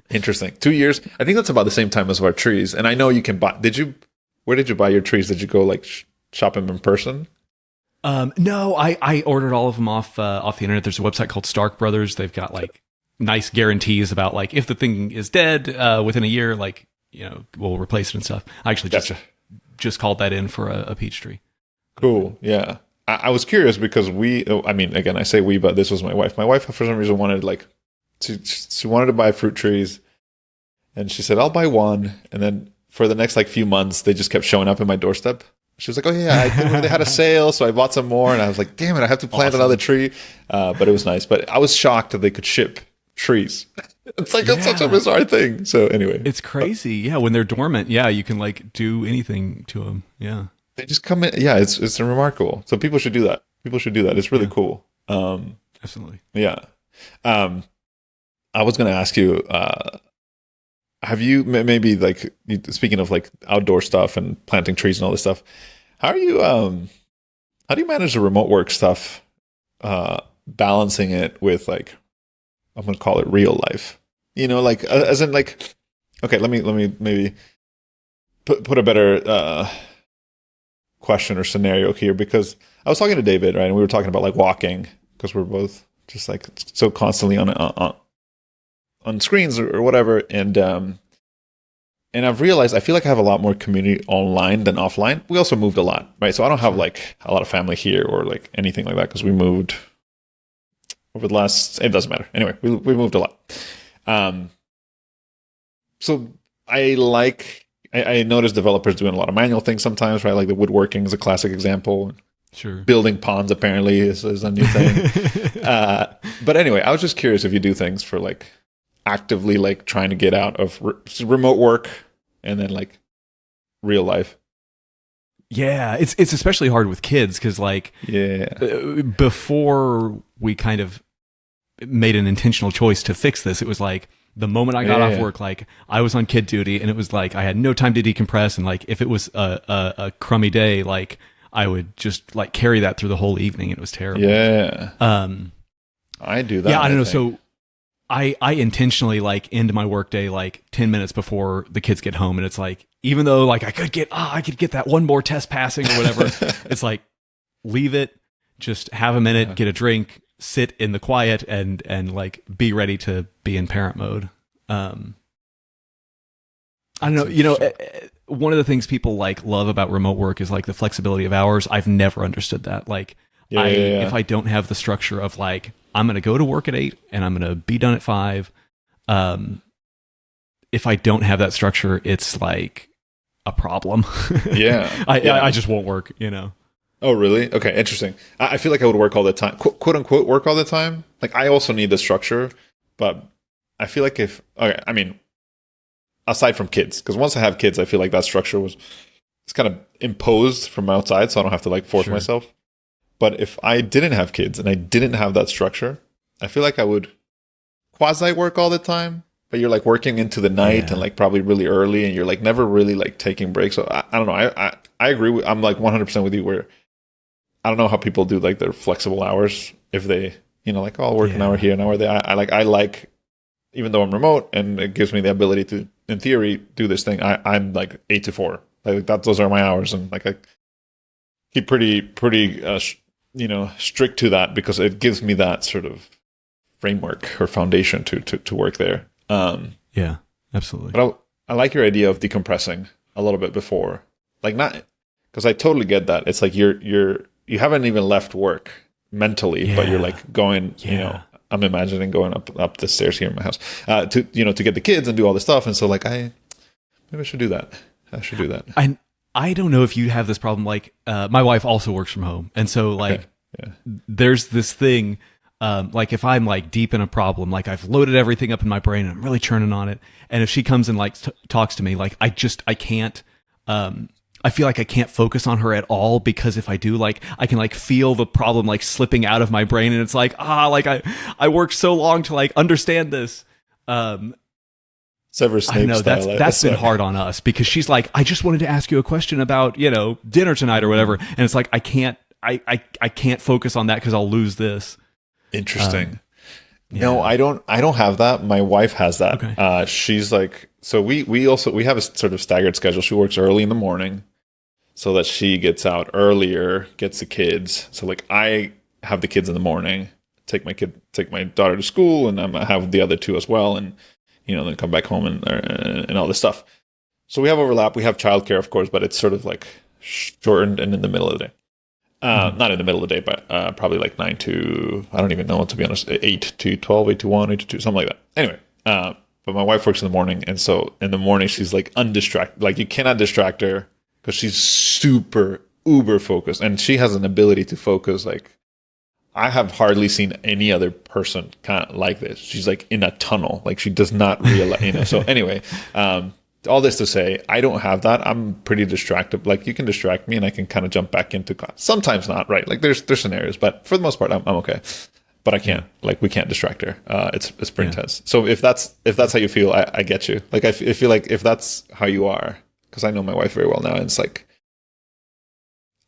Speaker 1: Interesting. 2 years. I think that's about the same time as our trees. And I know you can buy. Where did you buy your trees? Did you go like shop them in person?
Speaker 2: No, I ordered all of them off the internet. There's a website called Stark Brothers. They've got like nice guarantees about like if the thing is dead within a year, like we'll replace it and stuff. I actually
Speaker 1: Gotcha.
Speaker 2: just called that in for a peach tree.
Speaker 1: Cool. Yeah. I was curious because again, I say we, but this was my wife. My wife, for some reason, wanted she wanted to buy fruit trees, and she said, "I'll buy one." And then for the next like few months, they just kept showing up at my doorstep. She was like, "Oh yeah, they had a sale, so I bought some more." And I was like, "Damn it, I have to plant
Speaker 2: Awesome.
Speaker 1: another tree." But it was nice. But I was shocked that they could ship trees. It's like it's such a
Speaker 2: Yeah.
Speaker 1: bizarre thing. So anyway,
Speaker 2: It's crazy. Yeah, when they're dormant, yeah, you can like do anything to them. Yeah.
Speaker 1: they just come in. Yeah, it's remarkable. So people should do that. People should do that. It's really
Speaker 2: Yeah.
Speaker 1: cool.
Speaker 2: Absolutely.
Speaker 1: Yeah. I was going to ask you, have you maybe like speaking of like outdoor stuff and planting trees and all this stuff, how are you how do you manage the remote work stuff, balancing it with like, I'm going to call it real life, like as in like, okay, let me maybe put a better question or scenario here, because I was talking to David, right, and we were talking about like walking, because we're both just like so constantly on screens or whatever, and I've realized I feel like I have a lot more community online than offline. We also moved a lot, right? So I don't have like a lot of family here or like anything like that, because we moved over the last. It doesn't matter. Anyway, we moved a lot. So I notice developers doing a lot of manual things sometimes, right? Like the woodworking is a classic example.
Speaker 2: Sure.
Speaker 1: Building ponds apparently is a new thing. But anyway, I was just curious if you do things for like actively like trying to get out of remote work and then like real life.
Speaker 2: Yeah, it's especially hard with kids because like before we kind of made an intentional choice to fix this, it was like the moment I got off work, like I was on kid duty, and it was like I had no time to decompress, and like if it was a crummy day, like I would just like carry that through the whole evening, and it was terrible.
Speaker 1: Yeah. I do that.
Speaker 2: Yeah, I don't know. So I intentionally like end my workday like 10 minutes before the kids get home, and it's like even though like I could get that one more test passing or whatever, it's like leave it, just have a minute, get a drink, sit in the quiet, and like be ready to be in parent mode. I don't know. One of the things people like love about remote work is like the flexibility of hours. I've never understood that. Like, if I don't have the structure of like I'm going to go to work at 8 and I'm going to be done at 5, if I don't have that structure, it's like a problem. I just won't work.
Speaker 1: Oh, really? Okay, interesting. I feel like I would work all the time, quote unquote, work all the time. Like I also need the structure, but I feel like I mean, aside from kids, because once I have kids, I feel like that structure it's kind of imposed from outside, so I don't have to like force myself. But if I didn't have kids and I didn't have that structure, I feel like I would quasi work all the time. But you're like working into the night and like probably really early, and you're like never really like taking breaks. So I don't know. I agree. I'm like 100% with you. Where I don't know how people do like their flexible hours if they like I'll work an hour here, an hour there. I like even though I'm remote and it gives me the ability to in theory do this thing. I'm like 8 to 4. Like that. Those are my hours, and like I keep pretty strict to that because it gives me that sort of framework or foundation to work there.
Speaker 2: Yeah, absolutely.
Speaker 1: But I like your idea of decompressing a little bit before, like not because I totally get that. It's like you haven't even left work mentally, but you're like going, I'm imagining going up the stairs here in my house, to get the kids and do all this stuff. And so like maybe I should do that.
Speaker 2: I don't know if you have this problem. Like, my wife also works from home. And so like, there's this thing, like if I'm like deep in a problem, like I've loaded everything up in my brain and I'm really churning on it. And if she comes and like talks to me, like I can't, I feel like I can't focus on her at all, because if I do, like I can like feel the problem like slipping out of my brain, and it's like, like I worked so long to like understand this.
Speaker 1: Severus Snape style.
Speaker 2: That's been hard on us, because she's like, I just wanted to ask you a question about, dinner tonight or whatever. And it's like, I can't focus on that because I'll lose this.
Speaker 1: Interesting. No, I don't have that. My wife has that. Okay. She's like, so we have a sort of staggered schedule. She works early in the morning so that she gets out earlier, gets the kids. So like I have the kids in the morning, take my daughter to school, and I have the other two as well. And, then come back home and all this stuff. So we have overlap. We have childcare, of course, but it's sort of like shortened and in the middle of the day. Not in the middle of the day, but probably like 9 to, I don't even know, to be honest, 8 to 12, 8 to 1, 8 to 2, something like that. Anyway, but my wife works in the morning, and so in the morning she's like undistracted. Like you cannot distract her because she's super uber focused, and she has an ability to focus like I have hardly seen any other person kind of like this. She's like in a tunnel, like she does not realize, you know. So anyway, all this to say, I don't have that. I'm pretty distracted. Like you can distract me, and I can kind of jump back into class. Sometimes not, right? Like there's scenarios, but for the most part, I'm okay. But I can't. Like we can't distract her. It's pretty intense. So if that's how you feel, I get you. Like I feel like if that's how you are, because I know my wife very well now, and it's like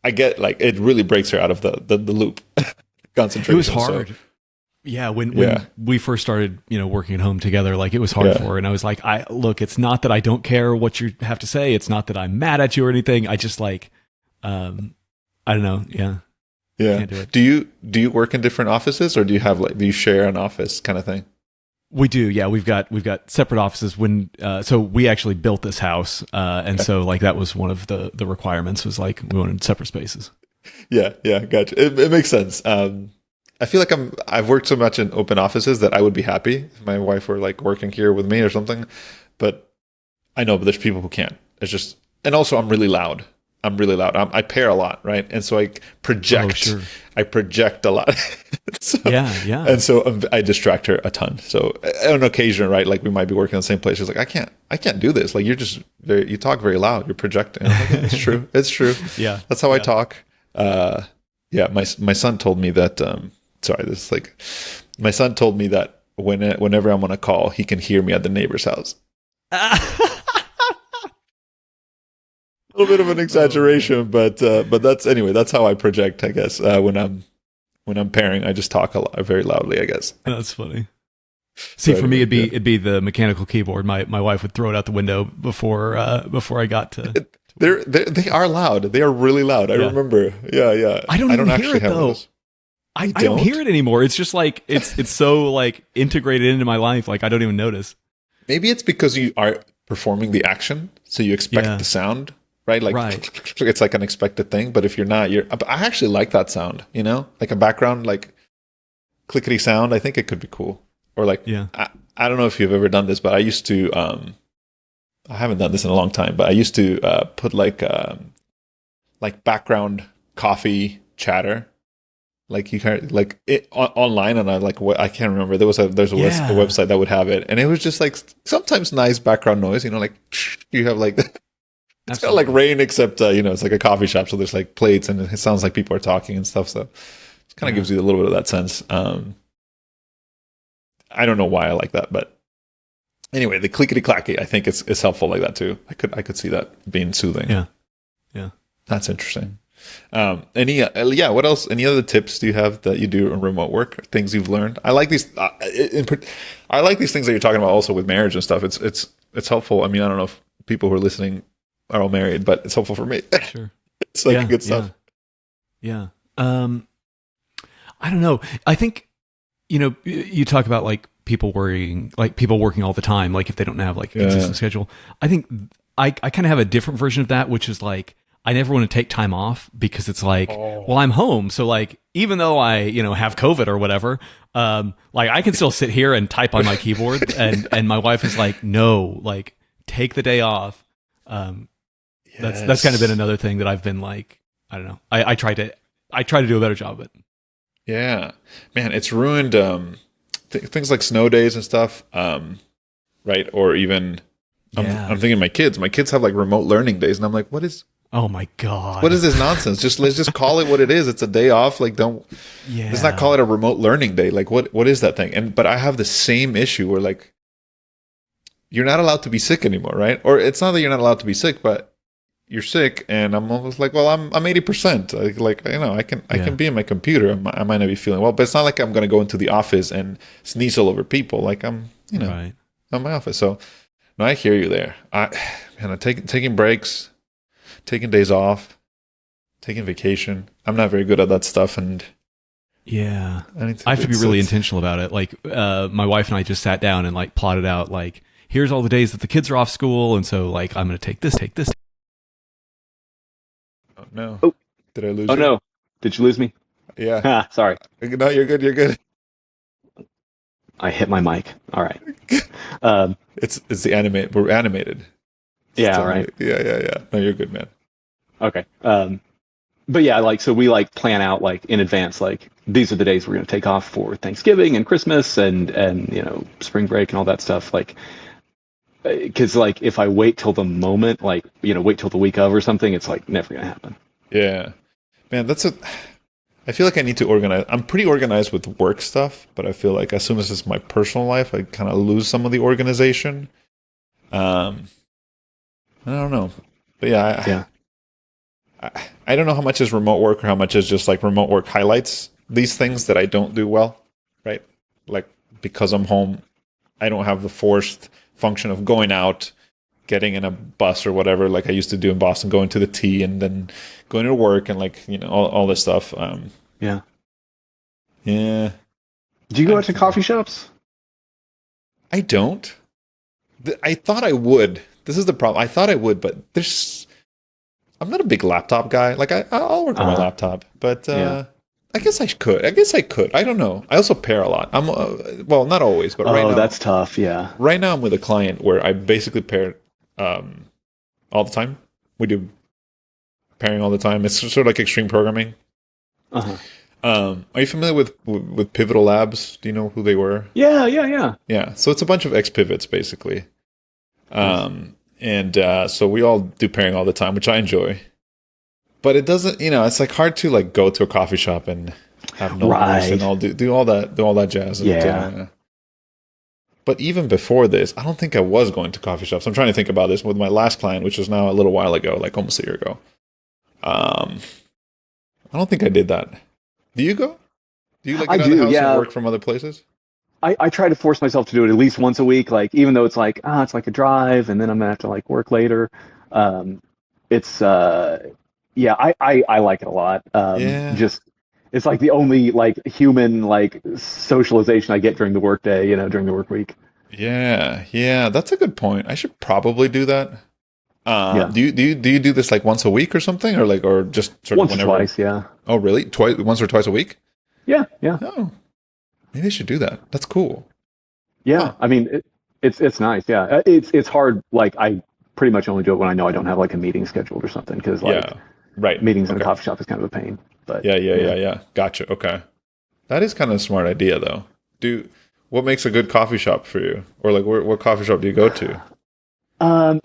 Speaker 1: I get like it really breaks her out of the loop. Concentration.
Speaker 2: It was hard. So. Yeah, when we first started, working at home together, like it was hard for her. And I was like, look, it's not that I don't care what you have to say. It's not that I'm mad at you or anything. I just like, I don't know. Yeah.
Speaker 1: Yeah. Do you work in different offices, or do you share an office kind of thing?
Speaker 2: We do. Yeah. We've got separate offices so we actually built this house. And so like that was one of the requirements was like, we wanted separate spaces.
Speaker 1: Yeah, gotcha. It makes sense. I feel like I've worked so much in open offices that I would be happy if my wife were like working here with me or something. But I know, but there's people who can't. It's just, and also I'm really loud. I pair a lot, right? And so I project. Oh, sure. I project a lot. So, yeah. And so I distract her a ton. So on occasion, right? Like we might be working in the same place. She's like, I can't do this. Like you talk very loud. You're projecting. I'm like, it's true. It's true.
Speaker 2: Yeah.
Speaker 1: That's how I talk. My son told me that my son told me that whenever I'm on a call, he can hear me at the neighbor's house. A little bit of an exaggeration, but that's how I project, I guess. When I'm pairing, I just talk very loudly, I guess.
Speaker 2: That's funny. See, for me, it'd be the mechanical keyboard. My wife would throw it out the window before I got to.
Speaker 1: They are loud. They are really loud. I remember. Yeah.
Speaker 2: I don't hear it though. I don't hear it anymore. It's just like it's so like integrated into my life. Like I don't even notice.
Speaker 1: Maybe it's because you are performing the action, so you expect the sound, right? Like it's like an expected thing. But if you're not, I actually like that sound. Like a background like clickety sound. I think it could be cool. Or like I don't know if you've ever done this, but I used to. I haven't done this in a long time, but I used to put like background coffee chatter, like you can like it online, and I can't remember. There's a website that would have it, and it was just like sometimes nice background noise. Like you have like it's kind of like rain, except it's like a coffee shop, so there's like plates, and it sounds like people are talking and stuff. So it kind of gives you a little bit of that sense. I don't know why I like that, but. Anyway, the clickety clacky, I think it's helpful like that too. I could see that being soothing.
Speaker 2: Yeah.
Speaker 1: That's interesting. What else? Any other tips do you have that you do in remote work? Things you've learned? I like these. I like these things that you're talking about also with marriage and stuff. It's helpful. I mean, I don't know if people who are listening are all married, but it's helpful for me.
Speaker 2: Sure.
Speaker 1: It's like good stuff.
Speaker 2: Yeah. I don't know. I think you talk about like people worrying, like people working all the time, like if they don't have like a consistent schedule. I think I kind of have a different version of that, which is like I never want to take time off because it's like, well, I'm home, so like even though I have COVID or whatever, like I can still sit here and type on my keyboard, and my wife is like, no, like take the day off. That's kind of been another thing that I've been like, I don't know. I try to do a better job of it.
Speaker 1: Yeah, man, it's ruined things like snow days and stuff, right? Or even I'm thinking my kids have like remote learning days, and I'm like,
Speaker 2: oh my God,
Speaker 1: what is this nonsense? Let's just call it what it is. It's a day off. Like let's not call it a remote learning day. Like what is that thing? But I have the same issue where like you're not allowed to be sick anymore, right? Or it's not that you're not allowed to be sick, but you're sick, and I'm almost like, well, I'm 80%. I can be in my computer. I might not be feeling well, but it's not like I'm going to go into the office and sneeze all over people. Like I'm,
Speaker 2: right.
Speaker 1: in my office. So, no, I hear you there. Taking breaks, taking days off, taking vacation. I'm not very good at that stuff, and
Speaker 2: I have to be really intentional about it. Like my wife and I just sat down and like plotted out like, here's all the days that the kids are off school, and so like I'm going to take this.
Speaker 1: Oh, no.
Speaker 3: Oh.
Speaker 1: Did I lose you?
Speaker 3: Oh, no. Did you lose me?
Speaker 1: Yeah.
Speaker 3: Sorry.
Speaker 1: No, you're good.
Speaker 3: I hit my mic. All right.
Speaker 1: It's the animate. We're animated.
Speaker 3: Yeah, all right.
Speaker 1: Yeah. No, you're good, man.
Speaker 3: Okay. but yeah, like so we like plan out like in advance, like these are the days we're going to take off for Thanksgiving and Christmas and spring break and all that stuff. Like because like if I wait till the moment, like wait till the week of or something, it's like never going to happen.
Speaker 1: Yeah, man, I feel like I need to organize. I'm pretty organized with work stuff, but I feel like as soon as it's my personal life, I kind of lose some of the organization. I don't know, but yeah, I don't know how much is remote work or how much is just like remote work highlights these things that I don't do well, right? Like because I'm home, I don't have the forced function of going out, getting in a bus or whatever, like I used to do in Boston, going to the T and then going to work and like all this stuff.
Speaker 3: Yeah.
Speaker 1: Yeah.
Speaker 3: Do you go out to coffee shops?
Speaker 1: I don't. I thought I would. This is the problem. I thought I would, but I'm not a big laptop guy. Like I'll work on my laptop, but I guess I could. I don't know. I also pair a lot. I'm well, not always, but right now.
Speaker 3: Oh, that's tough. Yeah.
Speaker 1: Right now, I'm with a client where I basically pair all the time. We do pairing all the time. It's sort of like extreme programming.
Speaker 3: Uh-huh.
Speaker 1: Are you familiar with Pivotal Labs? Do you know who they were?
Speaker 3: Yeah.
Speaker 1: Yeah. So it's a bunch of ex-pivots, basically. And so we all do pairing all the time, which I enjoy. But it doesn't, it's like hard to like go to a coffee shop and have no
Speaker 3: Right.
Speaker 1: and all do all that jazz. And,
Speaker 3: Yeah.
Speaker 1: but even before this, I don't think I was going to coffee shops. I'm trying to think about this with my last client, which was now a little while ago, like almost a year ago. I don't think I did that. Do you go? Do you like get out of the house and work from other places?
Speaker 3: I try to force myself to do it at least once a week. Like even though it's like it's like a drive, and then I'm gonna have to like work later. It's I like it a lot. Just it's like the only like human like socialization I get during the workday, during the work week.
Speaker 1: Yeah, that's a good point. I should probably do that. Do you do this like once a week or something, or just sort
Speaker 3: once
Speaker 1: of whenever?
Speaker 3: Once or twice, yeah.
Speaker 1: Oh, really? Once or twice a week?
Speaker 3: Yeah.
Speaker 1: Oh, maybe I should do that. That's cool.
Speaker 3: Yeah,
Speaker 1: Huh.
Speaker 3: I mean it's nice. Yeah, it's hard. Like I pretty much only do it when I know I don't have like a meeting scheduled or something, because like
Speaker 1: right.
Speaker 3: meetings in a coffee shop is kind of a pain. But
Speaker 1: Yeah. Gotcha. Okay, that is kind of a smart idea, though. What makes a good coffee shop for you, or like what coffee shop do you go to?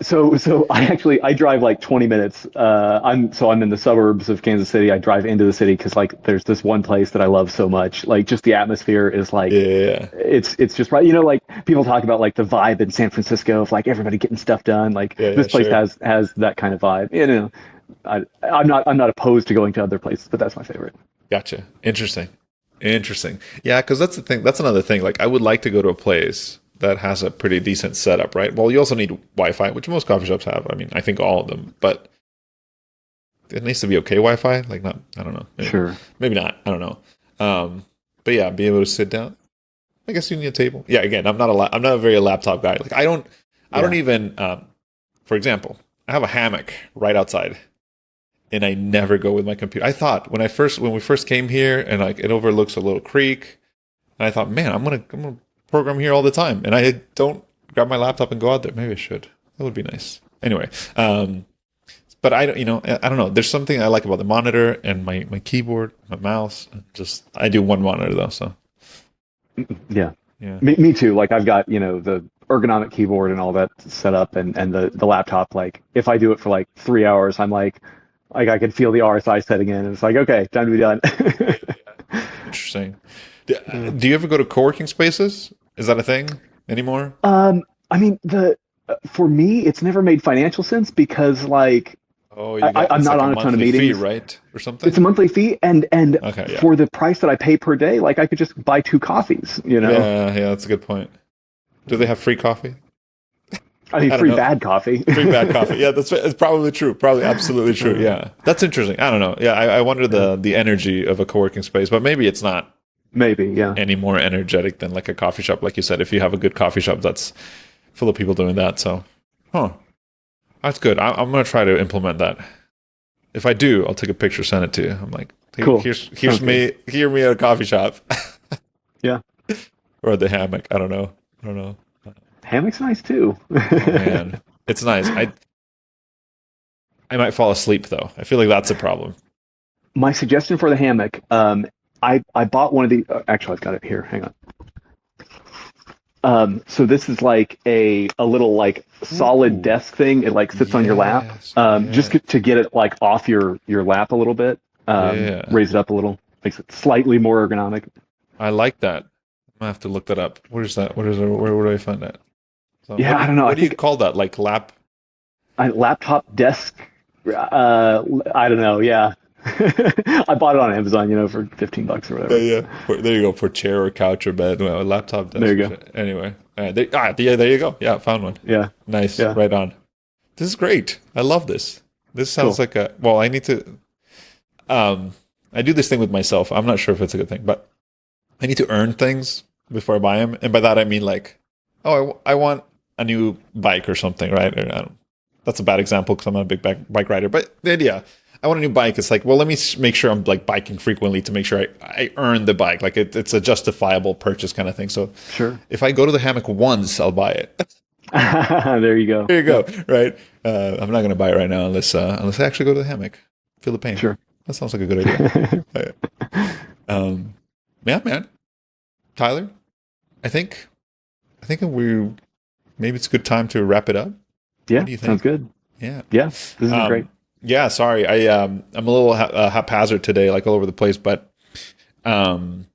Speaker 3: So I drive like 20 minutes. I'm in the suburbs of Kansas City. I drive into the city because like there's this one place that I love so much. Like just the atmosphere is like it's just right. Like people talk about like the vibe in San Francisco of like everybody getting stuff done. Like this place has that kind of vibe. I'm not opposed to going to other places, but that's my favorite.
Speaker 1: Gotcha. Interesting. Yeah, because that's the thing. That's another thing. Like I would like to go to a place that has a pretty decent setup, right? Well, you also need Wi-Fi, which most coffee shops have. I mean, I think all of them, but it needs to be okay Wi-Fi. Like not, I don't know. Maybe not. I don't know. But yeah, be able to sit down. I guess you need a table. Yeah. Again, I'm not a very laptop guy. Like I don't even. For example, I have a hammock right outside, and I never go with my computer. I thought when we first came here, and like it overlooks a little creek, and I thought, man, I'm gonna program here all the time, and I don't grab my laptop and go out there. Maybe I should. That would be nice. Anyway, but I don't know. There's something I like about the monitor and my keyboard, my mouse. I do one monitor though, so
Speaker 3: yeah. Me too. Like I've got the ergonomic keyboard and all that set up, and the laptop. Like if I do it for like 3 hours, I'm like I can feel the RSI setting in, and it's like okay, time to be done.
Speaker 1: Interesting. Do you ever go to co-working spaces? Is that a thing anymore?
Speaker 3: I mean, for me, it's never made financial sense because, like, I'm not on a ton of meetings,
Speaker 1: fee, right, or something.
Speaker 3: It's a monthly fee, and for the price that I pay per day, like, I could just buy 2 coffees.
Speaker 1: Yeah, that's a good point. Do they have free coffee?
Speaker 3: I mean, free bad coffee.
Speaker 1: Free bad coffee. Yeah, it's probably true. Probably absolutely true. Yeah, that's interesting. I don't know. Yeah, I wonder the energy of a co-working space, but maybe it's not.
Speaker 3: Maybe, yeah.
Speaker 1: Any more energetic than like a coffee shop, like you said. If you have a good coffee shop that's full of people doing that, so that's good. I'm gonna try to implement that. If I do, I'll take a picture, send it to you. I'm like, hey,
Speaker 3: cool.
Speaker 1: Here's me at a coffee shop.
Speaker 3: Yeah.
Speaker 1: Or at the hammock. I don't know.
Speaker 3: Hammock's nice too.
Speaker 1: Oh, man, it's nice. I might fall asleep though. I feel like that's a problem.
Speaker 3: my suggestion for the hammock, I bought one of the. Actually, I've got it here. Hang on. So this is like a little like solid
Speaker 1: Ooh,
Speaker 3: desk thing. It like sits on your lap.
Speaker 1: yes,
Speaker 3: Just
Speaker 1: yeah,
Speaker 3: to get it like off your lap a little bit.
Speaker 1: yeah.
Speaker 3: Raise it up a little, makes it slightly more ergonomic.
Speaker 1: I like that. I have to look that up. What is that? What is it? Where do I find that? So
Speaker 3: Yeah, I don't know. I
Speaker 1: what do you
Speaker 3: think
Speaker 1: call that? Like lap?
Speaker 3: laptop desk. I don't know. Yeah, I bought it on Amazon, for $15 or
Speaker 1: Yeah,
Speaker 3: whatever.
Speaker 1: yeah. There you go. For chair or couch or bed. Well, a laptop
Speaker 3: There
Speaker 1: desk.
Speaker 3: you go.
Speaker 1: Anyway, yeah, there you go. Yeah, found one.
Speaker 3: Yeah,
Speaker 1: Nice.
Speaker 3: yeah,
Speaker 1: Right on. This is great. I love this. This sounds
Speaker 3: cool.
Speaker 1: like a. Well, I need to. Um, I do this thing with myself. I'm not sure if it's a good thing, but I need to earn things before I buy them, and by that I mean like, oh, I want a new bike or something, right? Or, I don't, that's a bad example because I'm not a big bike rider, but the idea, I want a new bike. It's like, well, let me make sure I'm like biking frequently to make sure I earn the bike. Like it's a justifiable purchase kind of thing. So
Speaker 3: Sure.
Speaker 1: if I go to the hammock once, I'll buy it.
Speaker 3: There you go.
Speaker 1: There you go. Right. I'm not going to buy it right now unless I actually go to the hammock. Feel the pain.
Speaker 3: Sure.
Speaker 1: That sounds like a good idea. Right. Yeah, man. Tyler, I think we maybe it's a good time to wrap it up.
Speaker 3: Yeah,
Speaker 1: What do you think?
Speaker 3: sounds good.
Speaker 1: Yeah.
Speaker 3: Yeah, this is great.
Speaker 1: Yeah. Sorry, I'm a little haphazard today, like all over the place, but um,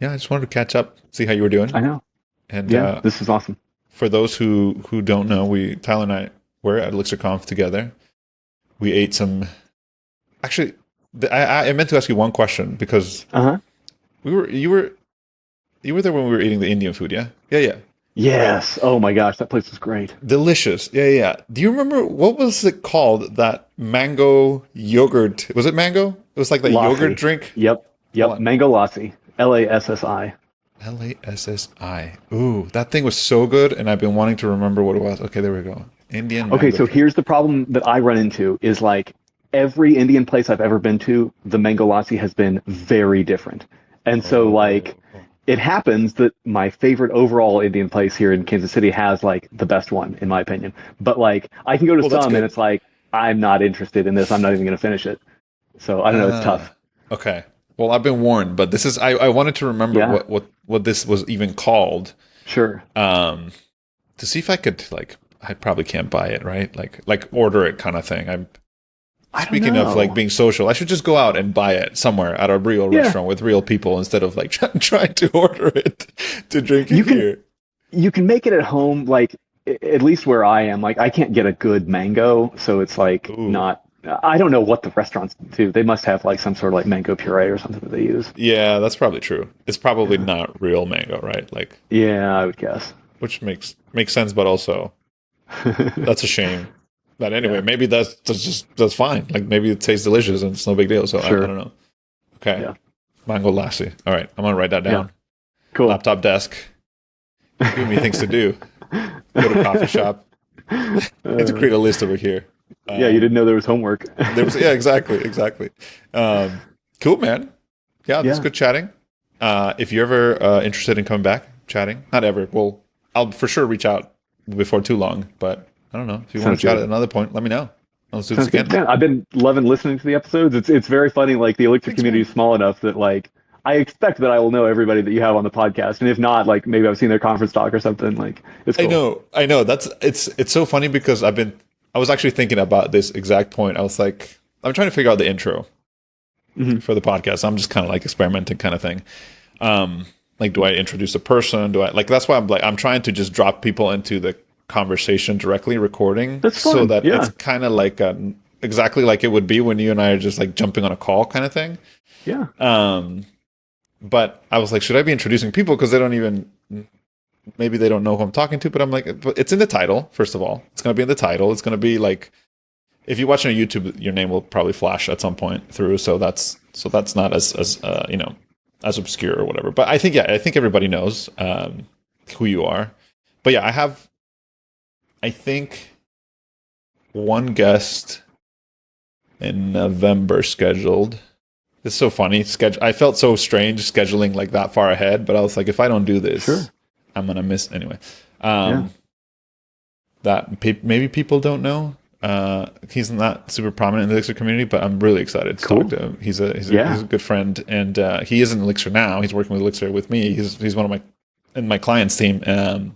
Speaker 1: yeah, I just wanted to catch up, see how you were doing,
Speaker 3: I know.
Speaker 1: and
Speaker 3: Yeah, this is awesome.
Speaker 1: for those who don't know, Tyler and I were at ElixirConf together. We ate some. Actually, I meant to ask you one question because
Speaker 3: Uh-huh.
Speaker 1: you were there when we were eating the Indian food, yeah? Yeah.
Speaker 3: Yes. Oh my gosh, that place was great.
Speaker 1: Delicious. Yeah. Do you remember what was it called? That mango yogurt. Was it mango? It was like that
Speaker 3: Lassi.
Speaker 1: yogurt drink.
Speaker 3: Yep.
Speaker 1: What?
Speaker 3: Mango Lassi. Lassi.
Speaker 1: Lassi. Ooh, that thing was so good, and I've been wanting to remember what it was. Okay, there we go. Indian
Speaker 3: Okay,
Speaker 1: mango
Speaker 3: so
Speaker 1: drink.
Speaker 3: here's the problem that I run into is like every Indian place I've ever been to, the mango lassi has been very different. And so like it happens that my favorite overall Indian place here in Kansas City has like the best one in my opinion. But like I can go to
Speaker 1: Well, that's
Speaker 3: some
Speaker 1: good.
Speaker 3: and it's like I'm not interested in this. I'm not even going to finish it. So I don't know, it's tough.
Speaker 1: Okay. Well, I've been warned, but this is I wanted to remember
Speaker 3: Yeah.
Speaker 1: what this was even called.
Speaker 3: Sure.
Speaker 1: To see if I could like I probably can't buy it, right? Like order it kind of thing.
Speaker 3: I don't
Speaker 1: Speaking of
Speaker 3: know.
Speaker 1: like being social, I should just go out and buy it somewhere at a real
Speaker 3: Yeah.
Speaker 1: restaurant with real people instead of like trying to order it to drink it
Speaker 3: You can-
Speaker 1: here.
Speaker 3: You can make it at home, like at least where I am. Like I can't get a good mango, so it's like
Speaker 1: Ooh.
Speaker 3: not. I don't know what the restaurants do. They must have like some sort of like mango puree or something that they use.
Speaker 1: Yeah, that's probably true. It's probably not real mango, right? Like,
Speaker 3: Yeah, I would guess.
Speaker 1: which makes sense, but also that's a shame. But anyway,
Speaker 3: Yeah.
Speaker 1: maybe that's fine. Like maybe it tastes delicious and it's no big deal. So
Speaker 3: Sure.
Speaker 1: I don't know. Okay,
Speaker 3: Yeah.
Speaker 1: mango lassi. All right, I'm gonna write that down.
Speaker 3: Cool.
Speaker 1: Laptop desk. Give me things to do. Go to coffee shop. I need to create a list over here.
Speaker 3: Yeah, you didn't know there was homework.
Speaker 1: Yeah, exactly. Cool, man. Yeah, that's
Speaker 3: Yeah.
Speaker 1: good chatting. If you're ever interested in coming back, chatting, not ever. Well, I'll for sure reach out before too long. But I don't know if you want
Speaker 3: Sounds
Speaker 1: to chat
Speaker 3: good.
Speaker 1: at another point. Let me know. Let's do
Speaker 3: Sounds
Speaker 1: this again.
Speaker 3: good. Yeah, I've been loving listening to the episodes. It's very funny. Like the Elixir
Speaker 1: Thanks,
Speaker 3: community
Speaker 1: man.
Speaker 3: is small enough that like I expect that I will know everybody that you have on the podcast, and if not, like maybe I've seen their conference talk or something. Like it's cool.
Speaker 1: I know. It's so funny because I was actually thinking about this exact point. I was like, I'm trying to figure out the intro
Speaker 3: Mhm.
Speaker 1: for the podcast. I'm just kind of like experimenting kind of thing. Like, do I introduce a person? Do I like? That's why I'm trying to just drop people into the conversation directly, recording,
Speaker 3: That's
Speaker 1: so
Speaker 3: fun,
Speaker 1: that
Speaker 3: yeah.
Speaker 1: it's kind of like exactly like it would be when you and I are just like jumping on a call kind of thing.
Speaker 3: Yeah.
Speaker 1: But I was like, should I be introducing people because maybe they don't know who I'm talking to? But I'm like, but it's in the title. First of all, it's going to be in the title. It's going to be like, if you're watching on YouTube, your name will probably flash at some point through. So that's not as as obscure or whatever. But I think everybody knows who you are. But yeah, I think one guest in November scheduled. It's so funny. I felt so strange scheduling like that far ahead, but I was like, if I don't do this,
Speaker 3: Sure.
Speaker 1: I'm gonna miss anyway.
Speaker 3: Yeah.
Speaker 1: That maybe people don't know. He's not super prominent in the Elixir community, but I'm really excited to talk to him. He's a good friend, and he is in Elixir now. He's working with Elixir with me. He's one of my clients team.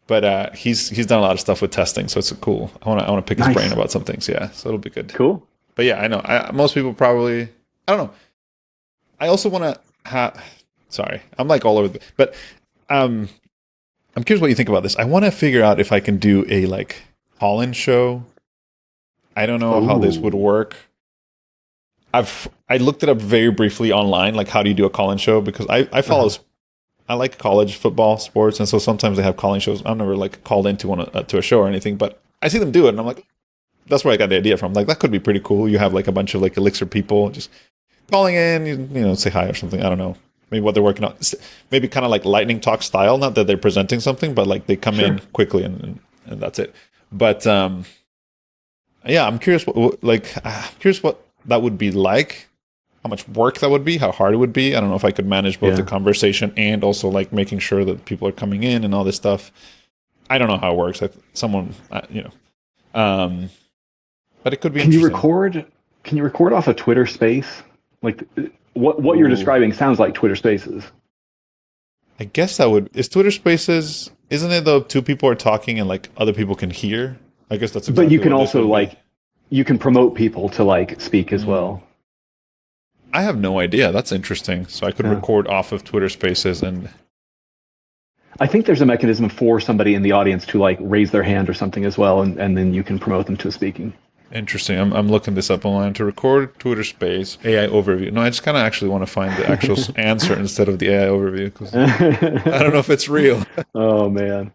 Speaker 1: But he's done a lot of stuff with testing, so it's cool. I want to pick his brain about some things. Yeah, so it'll be good.
Speaker 3: Cool.
Speaker 1: But yeah, I know. Most people probably, I don't know. I also want to sorry, I'm like all over but I'm curious what you think about this. I want to figure out if I can do a like call-in show. I don't know how this would work. I looked it up very briefly online, like how do you do a call-in show? Because I follow I like college football, sports, and so sometimes they have calling shows. I've never like called into to a show or anything, but I see them do it, and I'm like, that's where I got the idea from. Like that could be pretty cool. You have like a bunch of like Elixir people just calling in, you know, say hi or something. I don't know. Maybe what they're working on. Maybe kind of like lightning talk style. Not that they're presenting something, but like they come in quickly and that's it. But yeah, I'm curious what that would be like. How much work that would be, how hard it would be. I don't know if I could manage both the conversation and also like making sure that people are coming in and all this stuff. I don't know how it works. But it could be interesting.
Speaker 3: Can you record off a Twitter Space? Like what you're describing sounds like Twitter Spaces.
Speaker 1: I guess that would. Is Twitter Spaces? Isn't it though? Two people are talking and like other people can hear. I guess that's. Exactly
Speaker 3: but you can also like you can promote people to like speak as well.
Speaker 1: I have no idea. That's interesting. So I could record off of Twitter Spaces, and
Speaker 3: I think there's a mechanism for somebody in the audience to like raise their hand or something as well, and then you can promote them to speaking.
Speaker 1: Interesting. I'm looking this up online. To record Twitter Space AI overview. No, I just kind of actually want to find the actual answer instead of the AI overview because I don't know if it's real.
Speaker 3: Oh man.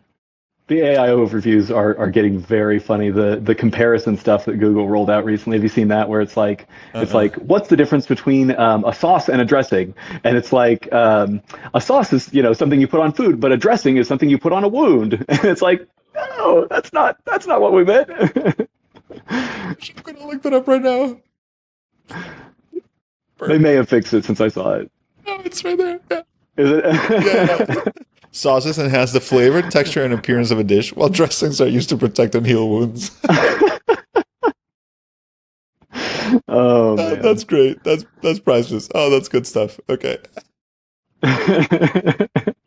Speaker 3: The AI overviews are getting very funny. The comparison stuff that Google rolled out recently. Have you seen that? Where it's like what's the difference between a sauce and a dressing? And it's like a sauce is something you put on food, but a dressing is something you put on a wound. And it's like, no, that's not what we meant.
Speaker 1: I'm gonna look that up right now.
Speaker 3: They may have fixed it since I saw it.
Speaker 1: No, it's right there. Yeah.
Speaker 3: Is it?
Speaker 1: Yeah. Sauces enhance the flavor, texture, and appearance of a dish, while dressings are used to protect and heal wounds.
Speaker 3: Oh man.
Speaker 1: That's great. That's priceless. Oh, that's good stuff. Okay.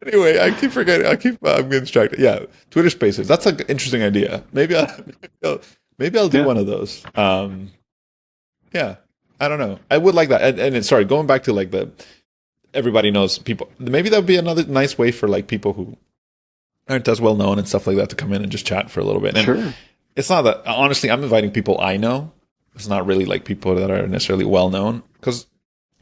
Speaker 1: Anyway, I keep forgetting. I'm getting distracted. Yeah, Twitter Spaces. That's an interesting idea. Maybe I'll do one of those. Yeah, I don't know. I would like that. And sorry, going back to like everybody knows people. Maybe that would be another nice way for like people who aren't as well known and stuff like that to come in and just chat for a little bit. And
Speaker 3: sure.
Speaker 1: It's not that, honestly, I'm inviting people I know. It's not really like people that are necessarily well known because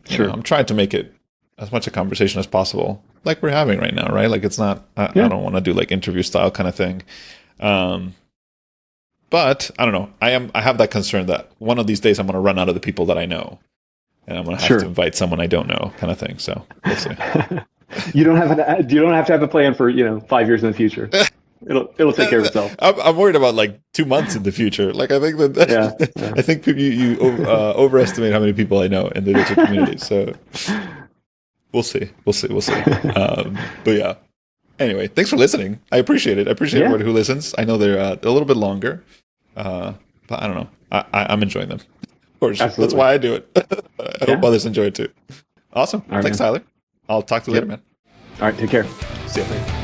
Speaker 1: I'm trying to make it as much a conversation as possible, like we're having right now, right? Like it's not. I don't want to do like interview style kind of thing. But I don't know. I have that concern that one of these days I'm going to run out of the people that I know, and I'm going to have to invite someone I don't know, kind of thing. So we'll see.
Speaker 3: You don't have to have a plan for 5 years in the future. It'll take care of itself.
Speaker 1: I'm worried about like 2 months in the future. Like I think that I think you overestimate how many people I know in the digital community. So we'll see. But yeah. Anyway, thanks for listening. I appreciate it. I appreciate everybody who listens. I know they're a little bit longer, but I don't know. I'm enjoying them. Of course,
Speaker 3: absolutely.
Speaker 1: That's why I do it. I hope others enjoy it too. Awesome. Thanks, Tyler. I'll talk to you later, man.
Speaker 3: All right, take care.
Speaker 1: See you later.